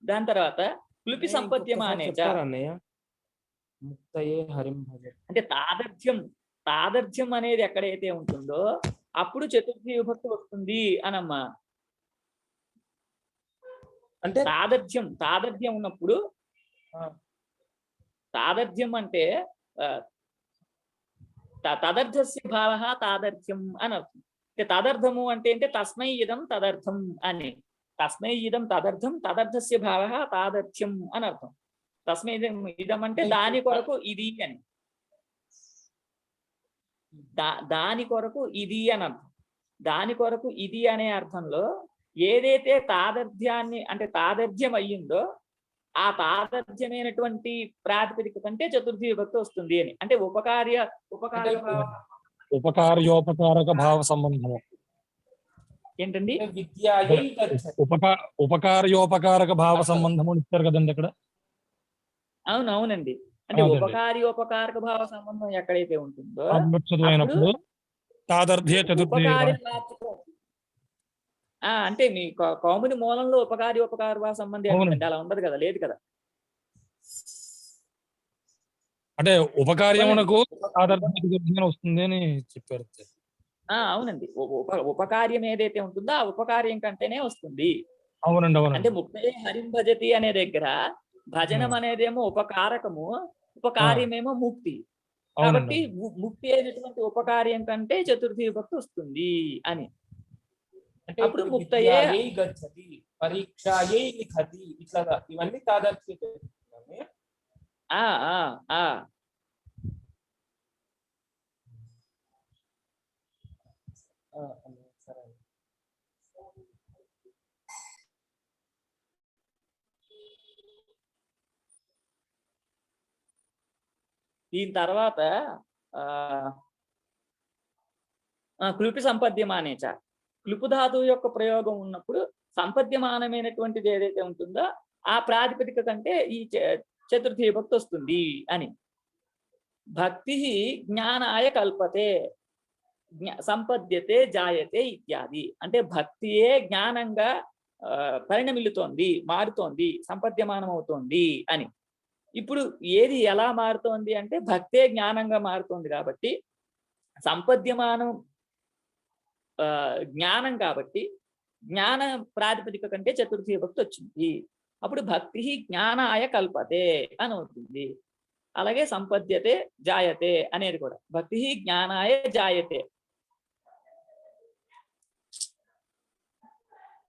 దాని తర్వాత క్లుపి సంపద్యమానే అంటే తాదర్థ్యం అనేది ఎక్కడైతే ఉంటుందో అప్పుడు చతుర్థి విభక్తి వస్తుంది అనమ్మా. అంటే తాదర్థ్యం ఉన్నప్పుడు తాదర్థ్యం అంటే తదర్థస్య భావ తాదర్థ్యం అని అర్థం. తదర్థము అంటే తస్మై ఇదం తదర్థం అని. తస్మై ఇదం తదర్థం తదర్థస్య భావ తాదర్థ్యం అని అర్థం. తస్మై ఇదం అంటే దాని కొరకు ఇది అని, దాని కొరకు ఇది అని అర్థం. దాని కొరకు ఇది అనే అర్థంలో ఏదైతే తాదర్థ్యాన్ని అంటే తాదర్థ్యం అయ్యిందో ఆ తాదర్థ్యమైనటువంటి ప్రాతిపదిక కంటే చతుర్థి విభక్తి వస్తుంది అని. అంటే ఉపకార్యోపకారక భావ సంబంధము ఏంటండి? ఉపకార్యోపకారక భావ సంబంధము ఇస్తారు కదండి అక్కడ. అవునండి. అంటే ఉపకార్యోపకారక భావ సంబంధం ఎక్కడైతే ఉంటుందో అయినప్పుడు తాదర్థ్య చతుర్థి. అంటే మీ కౌముది మూలంలో ఉపకార్యోపకార భావ సంబంధం అలా ఉండదు కదా, లేదు కదా. అంటే ఉపకార్యమునకు తాదర్థ్య వస్తుంది అని చెప్పారు. అవునండి. ఉపకార్యం ఏదైతే ఉంటుందో ఆ ఉపకార్యం కంటేనే వస్తుంది. అవునండి. అంటే ముక్తే హరిం భజతి అనే దగ్గర భజనం అనేదేమో ఉపకారకము, ఉపకార్యమేమో ముక్తి. కాబట్టి ముక్తి అయినటువంటి ఉపకార్యం కంటే చతుర్థి విభక్తి వస్తుంది అని. అప్పుడు ముక్తయే గచ్చతి, పరీక్షాయే లిఖతి, ఇట్లా ఇవన్నీ తాదర్థ్య. దీని తర్వాత క్లుపి సంపద్యమానేచ, క్లుపు ధాతువు యొక్క ప్రయోగం ఉన్నప్పుడు సంపద్యమానమైనటువంటిది ఏదైతే ఉంటుందో ఆ ప్రాతిపదిక కంటే ఈ చతుర్థి విభక్తి వస్తుంది అని. భక్తి జ్ఞానాయ కల్పతే, సంపద్యతే జాయతే ఇత్యాది. అంటే భక్తియే జ్ఞానంగా పరిణమిల్లుతోంది, మారుతోంది, సంపద్యమానం అవుతోంది అని. ఇప్పుడు ఏది ఎలా మారుతోంది అంటే భక్తే జ్ఞానంగా మారుతోంది కాబట్టి సంపద్యమానం జ్ఞానం కాబట్టి జ్ఞాన ప్రాతిపదిక కంటే చతుర్థి విభక్తి వచ్చింది. అప్పుడు భక్తి జ్ఞానాయ కల్పతే అని అవుతుంది. అలాగే సంపద్యతే జాయతే అనేది కూడా భక్తి జ్ఞానాయ జాయతే.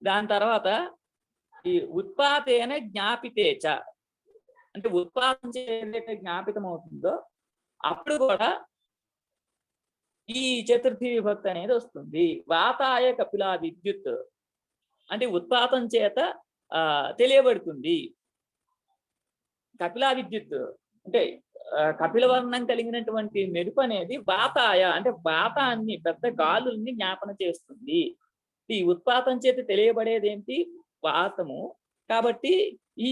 దాని తర్వాత ఈ ఉత్పాతేన జ్ఞాపితేచ, అంటే ఉత్పాదన ఏదైతే జ్ఞాపితం అవుతుందో అప్పుడు కూడా ఈ చతుర్థి విభక్తి అనేది వస్తుంది. వాతాయ కపిలా విద్యుత్ అంటే ఉత్పాతం చేత తెలియబడుతుంది. కపిలా విద్యుత్ అంటే కపిల వర్ణం కలిగినటువంటి మెరుపు అనేది వాతాయ అంటే వాతాన్ని, పెద్ద గాలుల్ని జ్ఞాపన చేస్తుంది. ఈ ఉత్పాతం చేత తెలియబడేది ఏంటి? వాతము. కాబట్టి ఈ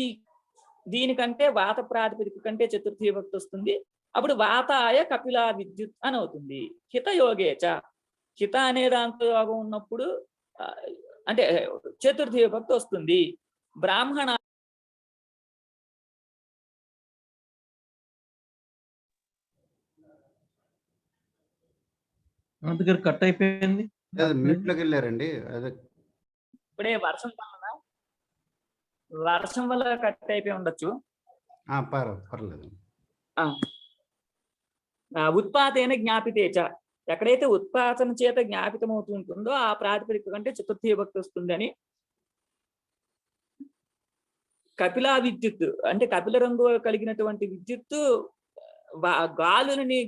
దీనికంటే వాత ప్రాతిపదిక కంటే చతుర్థి విభక్తి వస్తుంది. అప్పుడు వాతాయ కపిలా విద్యుత్ అని అవుతుంది. హితయోగేచ, హిత అనే దాంతో యోగం ఉన్నప్పుడు అంటే చతుర్థి విభక్తి వస్తుంది. బ్రాహ్మణ దగ్గర కట్ అయిపోయింది, మ్యూట్ లోకి వెళ్ళారండి. అదే ఇప్పుడే వర్షం వల్ల కట్ అయిపోయి ఉండొచ్చు. పర్లేదు. ఉత్పాతేన జ్ఞాపితేచ, ఎక్కడైతే ఉత్పాదన చేత జ్ఞాపితం అవుతుంటుందో ఆ ప్రాతిపదిక కంటే చతుర్థి విభక్తి వస్తుందని. కపిలా విద్యుత్ అంటే కపిల రంగు కలిగినటువంటి విద్యుత్తు గాలుని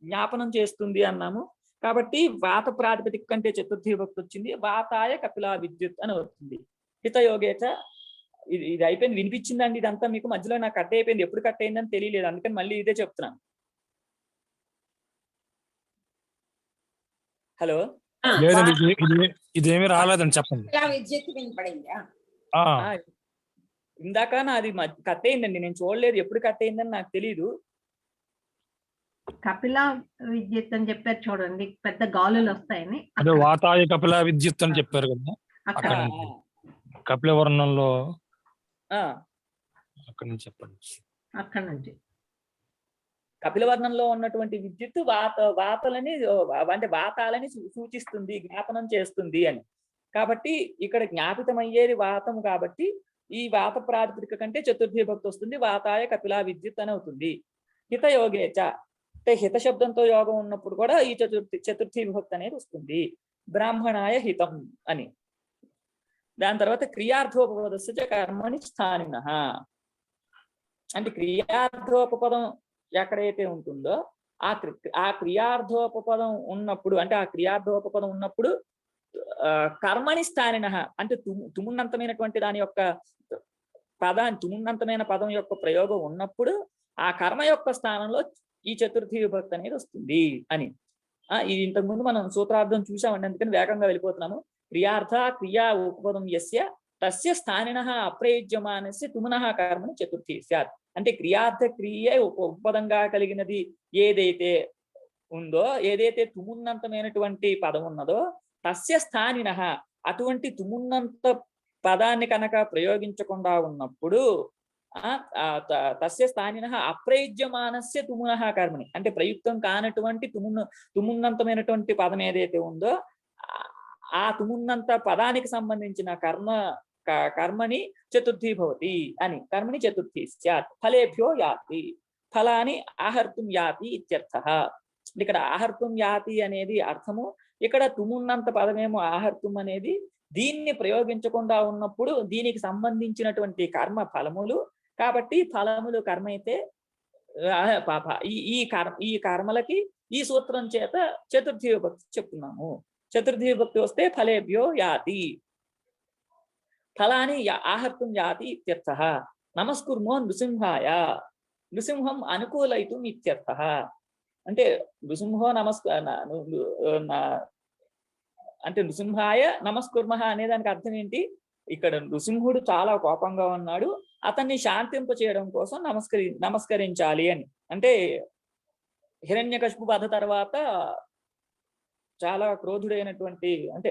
జ్ఞాపనం చేస్తుంది అన్నాము. కాబట్టి వాత ప్రాతిపదిక కంటే చతుర్థి విభక్తి వచ్చింది. వాతాయ కపిలా విద్యుత్ అని అవుతుంది. హితయోగేచ. ఇది అయిపోయింది, వినిపించిందండి ఇదంతా మీకు? మధ్యలో నాకు కట్ అయిపోయింది, ఎప్పుడు కట్ అయిందని తెలియలేదు, అందుకని మళ్ళీ ఇదే చెప్తున్నాను. హలో, ఇదేమి రాలేదని చెప్పండి. విద్యుత్ వినపడిందా? ఇందాక నాది కట్ అయిందండి, నేను చూడలేదు, ఎప్పుడు కట్ అయిందని నాకు తెలీదు. కపిలా విద్యుత్ అని చెప్పారు చూడండి, పెద్ద గాలులు వస్తాయని. అదే వాతాయ కపిలా విద్యుత్ అని చెప్పారు కదా, అక్కడ కపిల వర్ణంలో అక్కడ నుంచి చెప్పండి. అక్కడ నుంచి కపిలవర్ణంలో ఉన్నటువంటి విద్యుత్ వాతలని అంటే వాతాలని సూచిస్తుంది, జ్ఞాపనం చేస్తుంది అని. కాబట్టి ఇక్కడ జ్ఞాపితం అయ్యేది వాతం కాబట్టి ఈ వాత ప్రాతిపదిక కంటే చతుర్థి విభక్తి వస్తుంది. వాతాయ కపిలా విద్యుత్ అని అవుతుంది. హితయోగేచ అంటే హిత శబ్దంతో యోగం ఉన్నప్పుడు కూడా ఈ చతుర్థి విభక్తి అనేది వస్తుంది. బ్రాహ్మణాయ హితం అని. దాని తర్వాత క్రియార్థోపపదస్య చ కర్మణి స్థానినః. అంటే క్రియార్థోపపదం ఎక్కడైతే ఉంటుందో ఆ క్రియార్థోపపదం ఉన్నప్పుడు, అంటే ఆ క్రియార్థోపపదం ఉన్నప్పుడు కర్మణి స్థానినః అంటే తుమున్నంతమైనటువంటి దాని యొక్క తుమున్నంతమైన పదం యొక్క ప్రయోగం ఉన్నప్పుడు ఆ కర్మ యొక్క స్థానంలో ఈ చతుర్థి విభక్తి అనేది వస్తుంది అని. ఇది ఇంతకుముందు మనం సూత్రార్థం చూసామండి, అందుకని వేగంగా వెళ్ళిపోతున్నాము. క్రియార్థ క్రియా ఉపపదం యస్య తస్య స్థానినః అప్రయుజ్యమానస్య తుమునః కర్మణి చతుర్థి స్యాత్. అంటే క్రియార్థ క్రియ ఉపపదంగా కలిగినది ఏదైతే ఉందో, ఏదైతే తుమున్నంతమైనటువంటి పదం ఉన్నదో తస్య స్థానినః అటువంటి తుమున్నంత పదాన్ని కనుక ప్రయోగించకుండా ఉన్నప్పుడు తస్య స్థానినః అప్రయుజ్యమానస్య తుమునః కర్మని, అంటే ప్రయుక్తం కానటువంటి తుమున్నంతమైనటువంటి పదం ఏదైతే ఉందో ఆ తుమున్నంత పదానికి సంబంధించిన కర్మని చతుర్థి భవతి అని. కర్మని చతుర్థి స్యాత్. ఫలేభ్యో యాతి, ఫలాని ఆహర్తుం యాతి ఇత్యర్థః. ఇక్కడ ఆహర్తుం యాతి అనేది అర్థము. ఇక్కడ తుమున్నంత పదమేమో ఆహర్తుం అనేది, దీన్ని ప్రయోగించకుండా ఉన్నప్పుడు దీనికి సంబంధించినటువంటి కర్మ ఫలములు. కాబట్టి ఫలములు కర్మ అయితే ఈ కర్మలకి ఈ సూత్రం చేత చతుర్థి విభక్తి చెప్తున్నాము. చతుర్థి విభక్తి వస్తే ఫలేభ్యో యాతి, ఫలాని ఆహర్తుం యాతి ఇత్యర్థః. నమస్కుర్మో నృసింహాయ, నృసింహం అనుకూలయితుం ఇత్యర్థః. అంటే నృసింహో అంటే నృసింహాయ నమస్కుర్మః అనేదానికి అర్థం ఏంటి? ఇక్కడ నృసింహుడు చాలా కోపంగా ఉన్నాడు, అతన్ని శాంతింప చేయడం కోసం నమస్కరించాలి అని. అంటే హిరణ్యకశిపు వధ తర్వాత చాలా క్రోధుడైనటువంటి, అంటే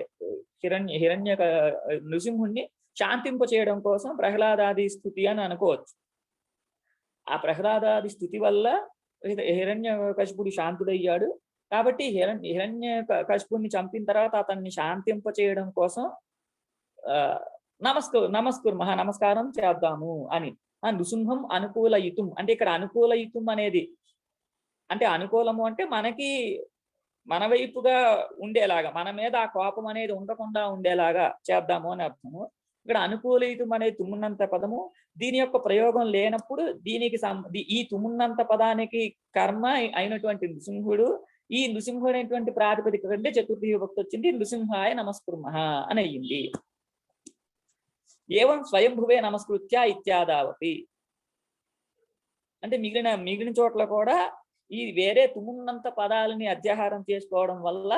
నృసింహుణ్ణి శాంతింప చేయడం కోసం ప్రహ్లాదాది స్థుతి అని అనుకోవచ్చు. ఆ ప్రహ్లాదాది స్థుతి వల్ల హిరణ్యకశిపుడు శాంతుడయ్యాడు. కాబట్టి హిరణ్యకశిపుణ్ణి చంపిన తర్వాత అతన్ని శాంతింప చేయడం కోసం నమస్కుర్మః నమస్కారం చేద్దాము అని. నృసింహం అనుకూలయితుం అంటే ఇక్కడ అనుకూలయితుం అనేది అంటే అనుకూలము అంటే మనకి మన వైపుగా ఉండేలాగా, మన మీద ఆ కోపం అనేది ఉండకుండా ఉండేలాగా చేద్దాము అని అర్థము. ఇక్కడ అనుకూలయితుం అనేది తుమున్నంత పదము. దీని యొక్క ప్రయోగం లేనప్పుడు దీనికి ఈ తుమున్నంత పదానికి కర్మ అయినటువంటి నృసింహుడు, ఈ నృసింహుడు అనేటువంటి ప్రాతిపదిక కంటే చతుర్థి విభక్తి వచ్చింది. నృసింహాయ నమస్కుర్మః అని అయ్యింది. ఏవం స్వయంభువే నమస్కృత్య ఇత్యాదావతి. అంటే మిగిలిన చోట్ల కూడా ఈ వేరే తుమున్నంత పదాలని అధ్యాహారం చేసుకోవడం వల్ల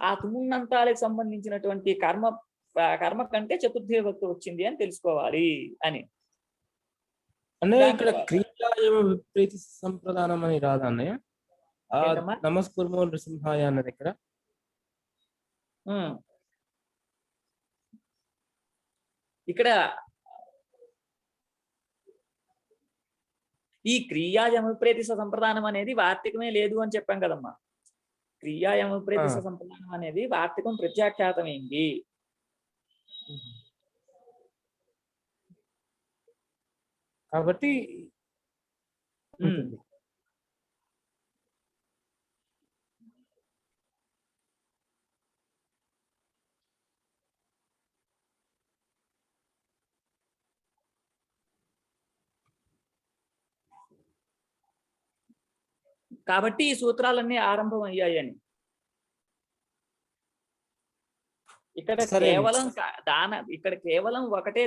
ఆ తుమున్నంతాలకు సంబంధించినటువంటి కర్మ కంటే చతుర్థి విభక్తి వచ్చింది అని తెలుసుకోవాలి అని. అంటే ఇక్కడ క్రియా విపరీత సంప్రదానం అని రాదా అన్నయ్య? నమస్కుర్మో నృసింహాయ అన్నది ఇక్కడ ఇక్కడ ఈ క్రియాయమ విపరీత సంప్రదానం అనేది వార్తికమే లేదు అని చెప్పాం కదమ్మా. క్రియాయమ విపరీత సంప్రదానం అనేది వార్తికం ప్రత్యాఖ్యాతమైంది. కాబట్టి కాబట్టి ఈ సూత్రాలన్నీ ఆరంభం అయ్యాయని. ఇక్కడ కేవలం ఒకటే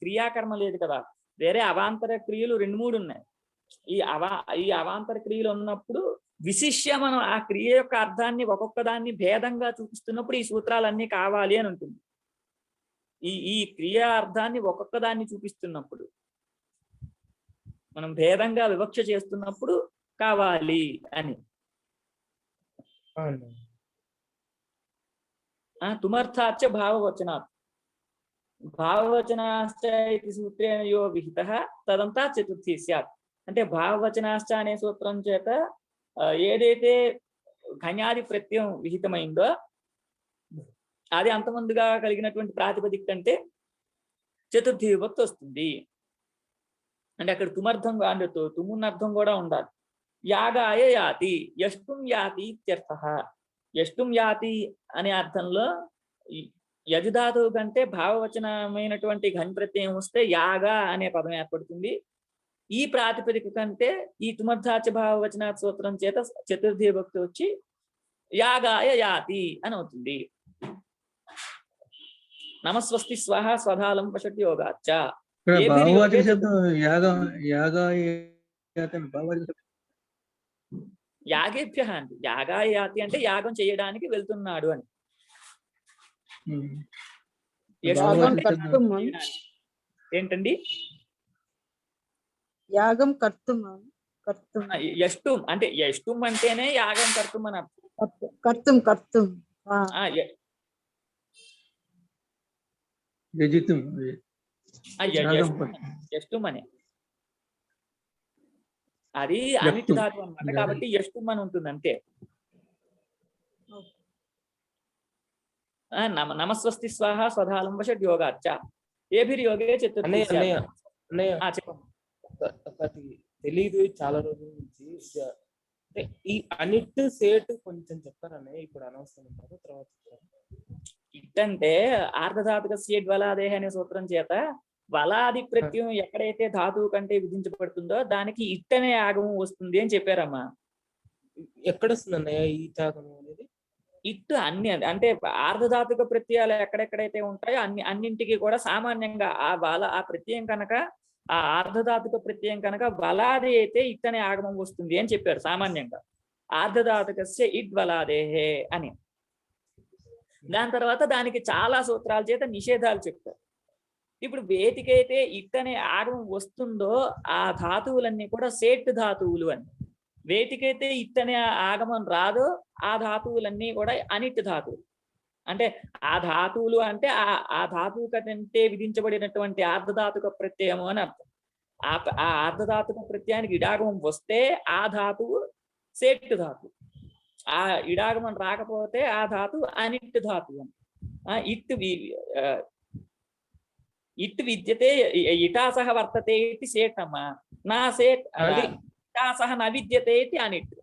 క్రియాకర్మ లేదు కదా, వేరే అవాంతర క్రియలు 2-3 ఉన్నాయి. ఈ అవాంతర క్రియలు ఉన్నప్పుడు విశిష్య మనం ఆ క్రియ యొక్క అర్థాన్ని ఒక్కొక్క దాన్ని భేదంగా చూపిస్తున్నప్పుడు ఈ సూత్రాలన్నీ కావాలి అని ఉంటుంది. ఈ క్రియా అర్థాన్ని ఒక్కొక్క దాన్ని చూపిస్తున్నప్పుడు, మనం భేదంగా వివక్ష చేస్తున్నప్పుడు కావాలి అని. తుమర్థాచ భావవచనాత్ భావవచనాశ్చ ఇది సూత్రేణ యో విహితః తదంతా చతుర్థి స్యాత్. అంటే భావవచనాశ్చ అనే సూత్రం చేత ఏదైతే ఘన్యాది ప్రత్యయం విహితమైందో అది అంతమందిగా కలిగినటువంటి ప్రాతిపదిక కంటే చతుర్థి విభక్తి వస్తుంది. అంటే అక్కడ తుమర్థం అంటే తుమున్నర్థం కూడా ఉండాలి. యాగాయ యాతి యష్టుం యాతి ఇత్యర్థః. యష్టుం యాతి అనే అర్థంలో యజుధాతువు కంటే భావవచనమైనటువంటి ఘన్ ప్రత్యయం వస్తే యాగ అనే పదం ఏర్పడుతుంది. ఈ ప్రాతిపదిక కంటే ఈ తుమర్థాచ భావవచన సూత్రం చేత చతుర్థి భక్తి వచ్చి యాగాయ యాతి అని అవుతుంది. నమస్వస్తి స్వహ స్వధాలం పశటి యోగాచ్చ. ఇక్కడ ఏ భావవాచక వీరి శబ్దం భావవాచక శబ్దం యాగేభ్య అంటే యాగాయ యాతి అంటే యాగం చేయడానికి వెళ్తున్నాడు అని. యాగం కర్తుం ఏంటండి? యాగం కర్తుం కర్తుం యష్టుం అంటే యష్టుం అంటేనే యాగం కర్తుం అని అర్థం. కర్తుం కర్తుం యజితం యష్టుం అనే అది అనిట్ ధాతు అన్నమాట. కాబట్టి యష్టుం అని ఉంటుంది అంతే. నమస్వస్తి స్వాహ స్వధాలం వషట్ యోగాచ్చ ఏభిర్ యోగే చతుర్థి. చెప్పండి. ఒకటి తెలీదు చాలా రోజుల నుంచి. అంటే ఈ అనిట్ సేట్ కొంచెం చెప్తారనే ఇప్పుడు అనవసరం ఉంటారు, తర్వాత ఇట్ అంటే ఆర్ధధాతుక సేట్ వలాదేహ అనే సూత్రం చేత వలాది ప్రత్యయం ఎక్కడైతే ధాతువు కంటే విధించబడుతుందో దానికి ఇట్ అనే ఆగమం వస్తుంది అని చెప్పారమ్మా. ఎక్కడ వస్తుంది అన్నయ్య ఈ ఆగమం అనేది? ఇట్ అన్ని అంటే ఆర్ధధాతుక ప్రత్యయాలు ఎక్కడెక్కడైతే ఉంటాయో అన్నింటికి కూడా సామాన్యంగా ఆ ప్రత్యయం కనుక ఆ ఆర్ధధాతుక ప్రత్యయం కనుక వలాది అయితే ఇట్ అనే ఆగమం వస్తుంది అని చెప్పారు సామాన్యంగా. ఆర్ధధాతుకస్య ఇడ్ వలాదేహే అని. దాని తర్వాత దానికి చాలా సూత్రాల చేత నిషేధాలు చెప్తారు. ఇప్పుడు వేటికైతే ఇట్ అనే ఆగమం వస్తుందో ఆ ధాతువులన్నీ కూడా సేట్ ధాతువులు అని. వేటికైతే ఇట్ అనే ఆగమం రాదో ఆ ధాతువులన్నీ కూడా అనిట్ ధాతువులు. అంటే ఆ ధాతువులు అంటే ఆ ధాతువు కంటే విధించబడినటువంటి ఆర్ధధాతుక ప్రత్యయము అని అర్థం. ఆ ఆర్ధధాతుక ప్రత్యయానికి ఇడాగమం వస్తే ఆ ధాతువు సేట్ ధాతువు. ఆ ఇడాగమం రాకపోతే ఆ ధాతువు అనిట్ ధాతువు అని. ఇట్ విద్యతే ఇటాసహ వర్తతే ఇట్టి సేట్ అమ్మా. నా సేట్ ఇటాసహ నవిద్యతే ఇట్టి అనిట్.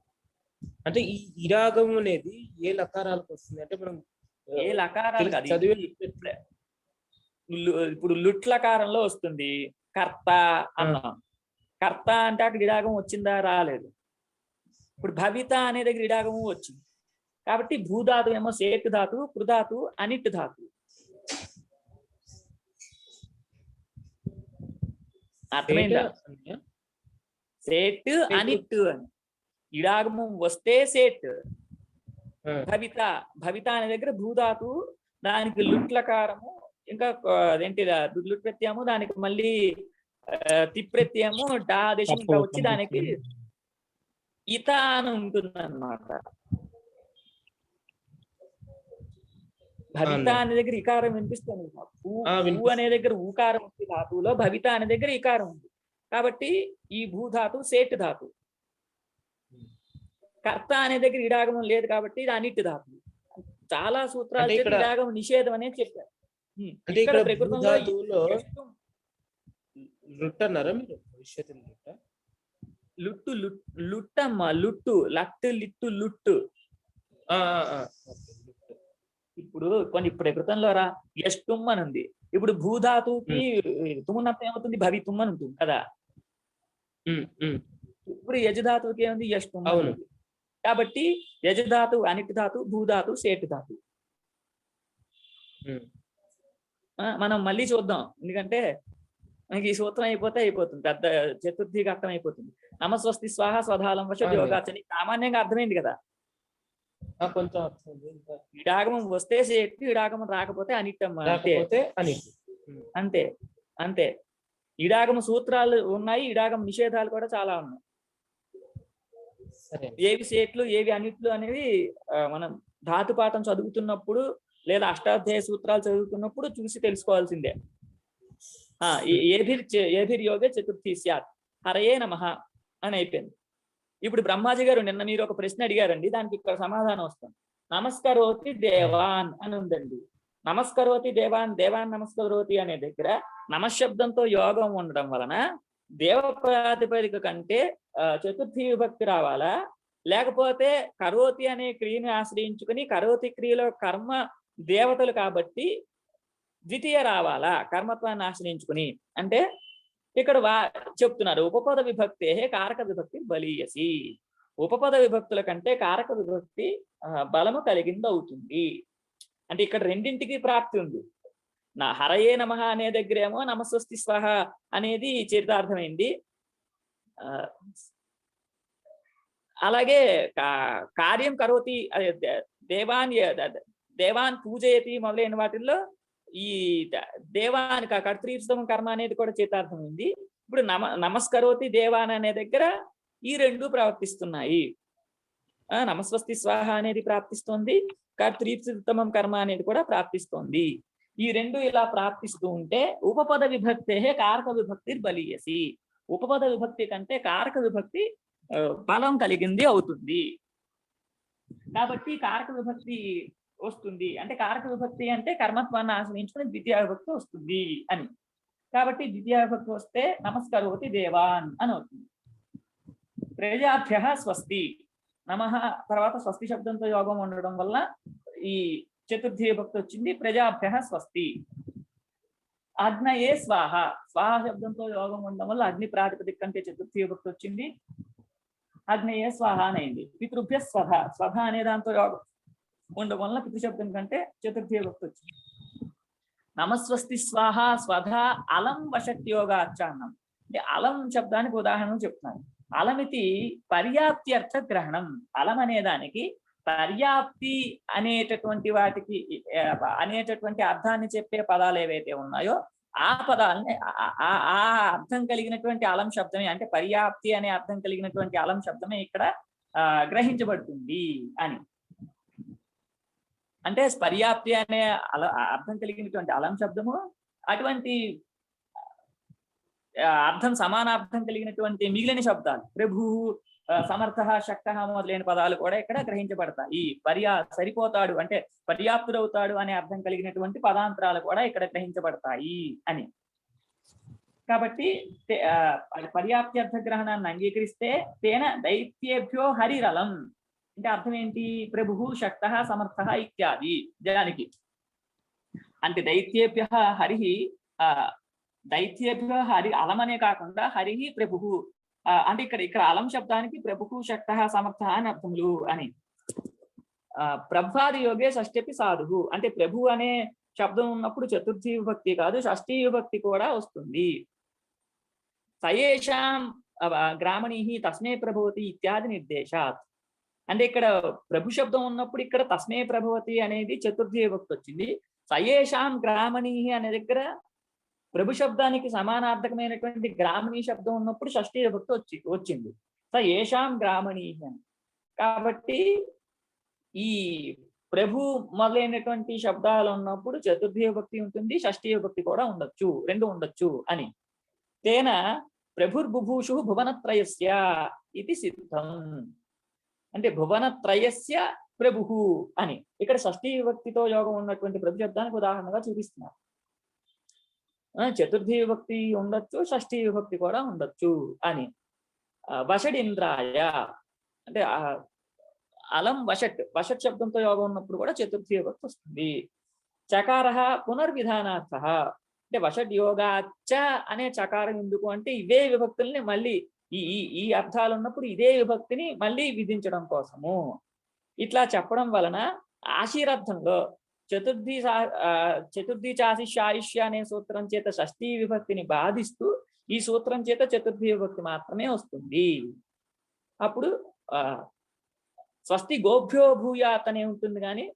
అంటే ఈ ఇరాగం అనేది ఏ లకారాలకు వస్తుంది అంటే మనం ఏ లకారాలు కాదు. ఇప్పుడు లుట్ లకారంలో వస్తుంది కర్త అన్నాం. కర్త అంటే అక్కడ ఇడాగం వచ్చిందా? రాలేదు. ఇప్పుడు భవిత అనే దగ్గర ఇడాగము వచ్చింది. కాబట్టి భూధాతు ఏమో సేట్ ధాతు, కృధాతు అనిట్ ధాతు. అర్థమైందా? సేట్ అనిట్ అని ఇడాగమం వస్తే సేట్. భవిత అనే దగ్గర భూధాతు, దానికి లుట్లకారము, ఇంకా అదేంటి లుట్ ప్రత్యయము, దానికి మళ్ళీ తిప్రత్యయము డాదేశం ఇంకా వచ్చి దానికి ఇత అని ఉంటుంది అన్నమాట. భవిత అనే దగ్గర ఇకారం వినిపిస్తుంది. భూ అనే దగ్గర ఊకారం ఉంది ధాతువులో, భవిత అనే దగ్గర ఇకారం ఉంది. కాబట్టి ఈ భూధాతు సేట్ ధాతు. కర్త అనే దగ్గర ఇడాగమం లేదు కాబట్టి ఇది అనిట్ ధాతు. చాలా సూత్రాలు ఇడాగం నిషేధం అనేది చెప్పారు. లుట్టు లుట్టమ్మా, లుట్టు లట్టు లిట్టు లుట్టు. ఇప్పుడు కొన్ని ప్రకృతంలో రా యష్టుమ్ అని ఉంది. ఇప్పుడు భూధాతుకి తుమ్మున్నప్పుడు ఏమవుతుంది? భవితుమ్ అని ఉంటుంది కదా. ఇప్పుడు యజధాతువుకి ఏముంది? యష్టుమ్. కాబట్టి యజధాతు అనిట్ ధాతు, భూధాతు సేట్ ధాతు. మనం మళ్ళీ చూద్దాం, ఎందుకంటే మనకి ఈ సూత్రం అయిపోతుంది, పెద్ద చతుర్థి ఘట్టం అయిపోతుంది. నమస్వస్తి స్వాహ స్వధాలం వశ యోగాచని సామాన్యంగా అర్థమైంది కదా. కొంచెం ఇడాగమం వస్తే సేట్, ఇడాగమం రాకపోతే అనిట్టమ్మ. అంతే అంతే. ఇడాగమ సూత్రాలు ఉన్నాయి, ఇడాగమ నిషేధాలు కూడా చాలా ఉన్నాయి. ఏవి సేట్లు ఏవి అనిట్లు అనేవి మనం ధాతుపాఠం చదువుతున్నప్పుడు లేదా అష్టాధ్యాయ సూత్రాలు చదువుతున్నప్పుడు చూసి తెలుసుకోవాల్సిందే. ఏభిర్ యోగే చతుర్థి స్యాత్ హరయే నమః అని అయిపోయింది. ఇప్పుడు బ్రహ్మాజీ గారు నిన్న మీరు ఒక ప్రశ్న అడిగారండి, దానికి ఇక్కడ సమాధానం వస్తుంది. నమస్కరోతి దేవాన్ అని ఉందండి. నమస్కరోతి దేవాన్, దేవాన్ నమస్కరోతి అనే దగ్గర నమశబ్దంతో యోగం ఉండడం వలన దేవ ప్రాతిపదిక కంటే చతుర్థి విభక్తి రావాలా, లేకపోతే కరోతి అనే క్రియని ఆశ్రయించుకుని కరోతి క్రియలో కర్మ దేవతలు కాబట్టి ద్వితీయ రావాలా కర్మత్వాన్ని ఆశ్రయించుకుని. అంటే ఇక్కడ చెప్తున్నారు ఉపపద విభక్తే కారక విభక్తి బలీయసి. ఉపపద విభక్తుల కంటే కారక విభక్తి బలము కలిగింది అవుతుంది. అంటే ఇక్కడ రెండింటికి ప్రాప్తి ఉంది. నా హరయే నమః అనే దగ్గరేమో నమస్వస్తి స్వాహ అనేది చరితార్థమైంది. అలాగే కార్యం కరోతి దేవాన్ పూజయతి మొదలైన వాటిల్లో ఈ దేవాన్ కర్తృత్వం కర్మ అనేది కూడా చరితార్థమైంది. ఇప్పుడు నమస్కరోతి దేవాన్ అనే దగ్గర ఈ రెండు ప్రవర్తిస్తున్నాయి. నమస్వస్తి స్వాహ అనేది ప్రాప్తిస్తోంది, కర్తృత్వం కర్మ అనేది కూడా ప్రాప్తిస్తోంది. ఈ రెండు ఇలా ప్రాప్తిస్తూ ఉంటే ఉపపద విభక్తే కారక విభక్తి బలీయసి. ఉపపద విభక్తి కంటే కారక విభక్తి బలం కలిగింది అవుతుంది. కాబట్టి కారక విభక్తి వస్తుంది. అంటే కారక విభక్తి అంటే కర్మత్వాన్ని ఆశ్రయించుకుని ద్వితీయ విభక్తి వస్తుంది అని. కాబట్టి ద్వితీయ విభక్తి వస్తే నమస్కరోతి దేవాన్ అని అవుతుంది. ప్రజాభ్యః స్వస్తి నమః తర్వాత స్వస్తి శబ్దంతో యోగం ఉండడం వల్ల ఈ చతుర్థి విభక్తి వచ్చింది. ప్రజాభ్యః స్వస్తి. అగ్నయే స్వాహ, స్వాహ శబ్దంతో యోగం ఉండడం వల్ల అగ్ని ప్రాతిపదిక కంటే చతుర్థి విభక్తి వచ్చింది. అగ్నయే స్వాహ అనేది. పితృభ్య స్వధ, స్వధ అనే దాంతో యోగం ఉండడం వల్ల పితృశబ్దం కంటే చతుర్థి విభక్తి వచ్చింది. నమస్వస్తి స్వాహ స్వధ అలం వశత్యోగాచ్చాన్నం. అంటే అలం శబ్దానికి ఉదాహరణ చెప్తున్నాను. అలమితి పర్యాప్తి అర్థ గ్రహణం. అలం అనే దానికి పర్యాప్తి అనేటటువంటి వాటికి అనేటటువంటి అర్థాన్ని చెప్పే పదాలు ఏవైతే ఉన్నాయో ఆ పదాలని ఆ అర్థం కలిగినటువంటి అలం శబ్దమే, అంటే పర్యాప్తి అనే అర్థం కలిగినటువంటి అలం శబ్దమే ఇక్కడ గ్రహించబడుతుంది అని. అంటే పర్యాప్తి అనే అర్థం కలిగినటువంటి అలం శబ్దము అటువంటి అర్థం సమానార్థం కలిగినటువంటి మిగిలిన శబ్దాలు ప్రభు, సమర్థ, శక్త మొదలైన పదాలు కూడా ఇక్కడ గ్రహించబడతాయి. సరిపోతాడు అంటే పర్యాప్తుడవుతాడు అనే అర్థం కలిగినటువంటి పదాంతరాలు కూడా ఇక్కడ గ్రహించబడతాయి అని. కాబట్టి పర్యాప్తి అర్థ గ్రహణాన్ని అంగీకరిస్తే తేన దైత్యేభ్యో హరిరలం. అంటే అర్థం ఏంటి? ప్రభు, శక్త, సమర్థ ఇత్యాది దానికి. అంటే దైత్యేభ్య హరి, దైత్యేభ్య హరి అలమనే కాకుండా హరి ప్రభు అంటే ఇక్కడ అలం శబ్దానికి ప్రభు, శక్త, సమర్థ అని అర్థములు అని. ప్రభాది యోగే షష్ఠ్యపి సాధు. అంటే ప్రభు అనే శబ్దం ఉన్నప్పుడు చతుర్థి విభక్తి కాదు షష్ఠీ విభక్తి కూడా వస్తుంది. సయేషాం గ్రామణి తస్మే ప్రభవతి ఇత్యాది నిర్దేశాత్. అంటే ఇక్కడ ప్రభు శబ్దం ఉన్నప్పుడు ఇక్కడ తస్మే ప్రభవతి అనేది చతుర్థి విభక్తి వచ్చింది. సయేషాం గ్రామణి అనే దగ్గర ప్రభు శబ్దానికి సమానార్థకమైనటువంటి గ్రామణీ శబ్దం ఉన్నప్పుడు షష్ఠీ విభక్తి వచ్చింది. స ఏషాం గ్రామణీ అని. కాబట్టి ఈ ప్రభు మొదలైనటువంటి శబ్దాలు ఉన్నప్పుడు చతుర్థి విభక్తి ఉంటుంది, షష్ఠీ విభక్తి కూడా ఉండొచ్చు, రెండు ఉండొచ్చు అని. తేన ప్రభుర్బుభూషు భువనత్రయస్య ఇది సిద్ధం. అంటే భువనత్రయస్య ప్రభు అని ఇక్కడ షష్ఠీ విభక్తితో యోగం ఉన్నటువంటి ప్రభు శబ్దానికి ఉదాహరణగా చూపిస్తున్నారు. చతుర్థి విభక్తి ఉండొచ్చు, షష్ఠీ విభక్తి కూడా ఉండొచ్చు అని. వషడింద్రాయ అంటే అలం వషట్, వషట్ శబ్దంతో యోగం ఉన్నప్పుడు కూడా చతుర్థి విభక్తి వస్తుంది. చకార పునర్విధానార్థ. అంటే వషడ్ యోగాచ అనే చకారం ఎందుకు అంటే ఇవే విభక్తుల్ని మళ్ళీ ఈ అర్థాలు ఉన్నప్పుడు ఇదే విభక్తిని మళ్ళీ విధించడం కోసము. ఇట్లా చెప్పడం వలన ఆశీరర్థంలో చతుర్థి చాశిష్యాయుష్య అనే సూత్రం చేత షష్ఠీ విభక్తిని బాధిస్తూ ఈ సూత్రం చేత చతుర్థి విభక్తి మాత్రమే వస్తుంది. అప్పుడు స్వస్తి గోభ్యో భూయాత్ అనే ఉంటుంది, కానీ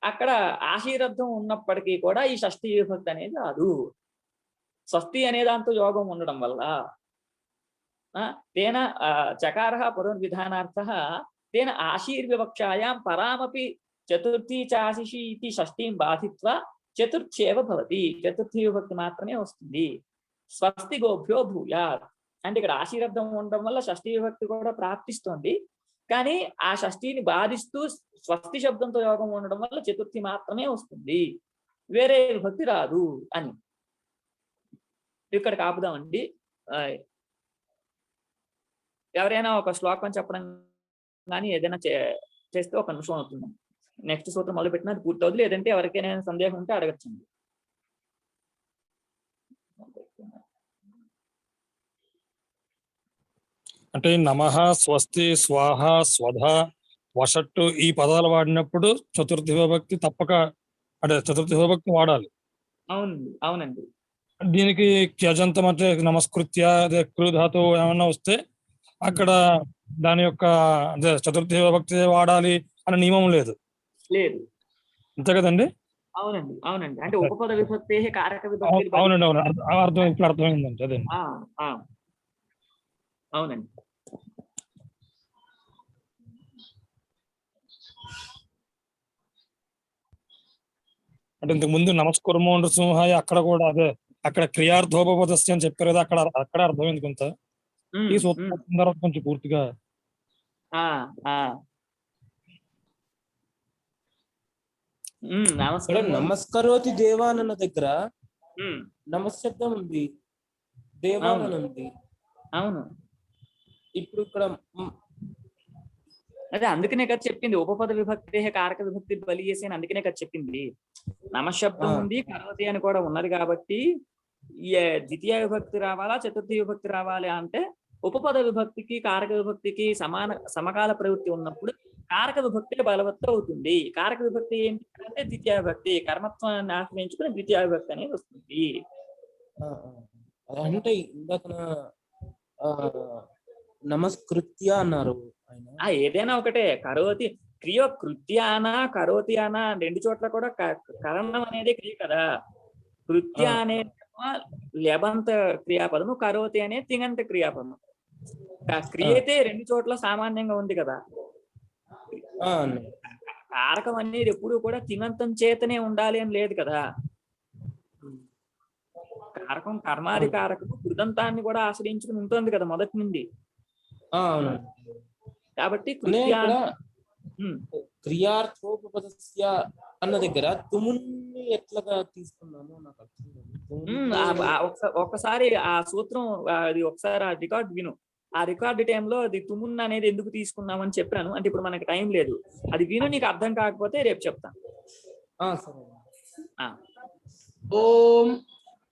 అక్కడ ఆశీరర్థం ఉన్నప్పటికీ కూడా ఈ షష్ఠీ విభక్తి అనేది రాదు. స్వస్తి అనే దాంతో యోగం ఉండడం వల్ల తేన చకార పునర్విధానార్థ తేన ఆశీర్వివక్షాయాం పరామపి చతుర్థి చాశిషి ఇది షష్ఠీం బాధిత్వా చతుర్థ్యేవ భవతి. చతుర్థి విభక్తి మాత్రమే వస్తుంది. స్వస్తి గోభ్యో భూయాత్ అంటే ఇక్కడ ఆశీర్ధం ఉండడం వల్ల షష్ఠీ విభక్తి కూడా ప్రాప్తిస్తుంది, కానీ ఆ షష్ఠీని బాధిస్తూ స్వస్తి శబ్దంతో యోగం ఉండడం వల్ల చతుర్థి మాత్రమే వస్తుంది, వేరే విభక్తి రాదు అని. ఇక్కడ కాపుదామండి. ఎవరైనా ఒక శ్లోకం చెప్పడం కానీ ఏదైనా చేస్తే ఒక నిమిషం అవుతుంది. నెక్స్ట్ సూత్రం మొదలు పెట్టినా అది పూర్తి అవుతుంది. లేదంటే ఎవరికైనా సందేహం ఉంటే అడగచ్చండి. అంటే నమః, స్వస్తి, స్వాహ, స్వధ, వషట్టు ఈ పదాలు వాడినప్పుడు చతుర్థి విభక్తి తప్పక, అంటే చతుర్థి విభక్తి వాడాలి. అవునండి, అవునండి. దీనికి త్యజంతం అంటే నమస్కృత్య అదే కృ ధాతువు ఏమన్నా వస్తే అక్కడ దాని యొక్క అదే చతుర్థి విభక్తి వాడాలి అనే నియమం లేదు. లేదు. అంతే కదండి? అవునండి, అవునండి. అంటే ఉపపద విభక్తే కారక విభక్తి. అవునండి, అవును, అర్థం ఇప్పుడు అర్థమైందండి. అదే అవునండి. అంటే ఇంతకు ముందు నమస్కరము నృసింహాయ అక్కడ కూడా అదే అక్కడ క్రియార్థోపపదస్య అని చెప్పారు కదా, అక్కడ అర్థమైంది కొంత. ఈ సూత్రం తర్వాత కొంచెం పూర్తిగా నమస్కరోతి దేవానన్న దగ్గర నమశబ్దం ఉంది, దేవానన్ ఉంది. అవును. ఇప్పుడు ఇక్కడ అదే అందుకనే కదా చెప్పింది ఉపపద విభక్తి కారక విభక్తి బలి చేసి అని, అందుకనే కదా చెప్పింది. నమశబ్దం ఉంది, కరోతి అని కూడా ఉన్నది కాబట్టి ద్వితీయ విభక్తి రావాలా చతుర్థి విభక్తి రావాలి అంటే ఉపపద విభక్తికి కారక విభక్తికి సమకాల ప్రవృత్తి ఉన్నప్పుడు కారక విభక్తి బలవత్తు అవుతుంది. కారక విభక్తి ఏంటి అంటే ద్వితీయ విభక్తి, కర్మత్వాన్ని ఆశ్రయించుకుని ద్వితీయ విభక్తి అనేది వస్తుంది. అంటే ఇందాక నమస్కృత్య అన్నారు. ఏదైనా ఒకటే, కరోతి క్రియ కృత్యానా కరోతి అనా రెండు చోట్ల కూడా కరణం అనేది క్రియ కదా. కృత్య అనే లెబంత క్రియాపదము, కరోతి అనే తింగంత క్రియాపదము. క్రియ అయితే రెండు చోట్ల సామాన్యంగా ఉంది కదా. కారకం అనేది ఎప్పుడు కూడా తింగంతం చేతనే ఉండాలి అని లేదు కదా. కారకం కర్మాది కారకము కృదంతాన్ని కూడా ఆశ్రయించుకుని ఉంటుంది కదా మొదటి నుండి. కాబట్టి క్రియార్థోపపదస్య అన్న దగ్గర తుమున్ని ఎట్లా తీసుకున్నామో నాకు ఒక్కసారి ఆ సూత్రం అది ఒకసారి ఆ రికార్డ్ విను. ఆ రికార్డ్ టైంలో అది తుమున్ అనేది ఎందుకు తీసుకున్నామని చెప్పాను. అంటే ఇప్పుడు మనకి టైం లేదు, అది విను. నీకు అర్థం కాకపోతే రేపు చెప్తాను. ఓం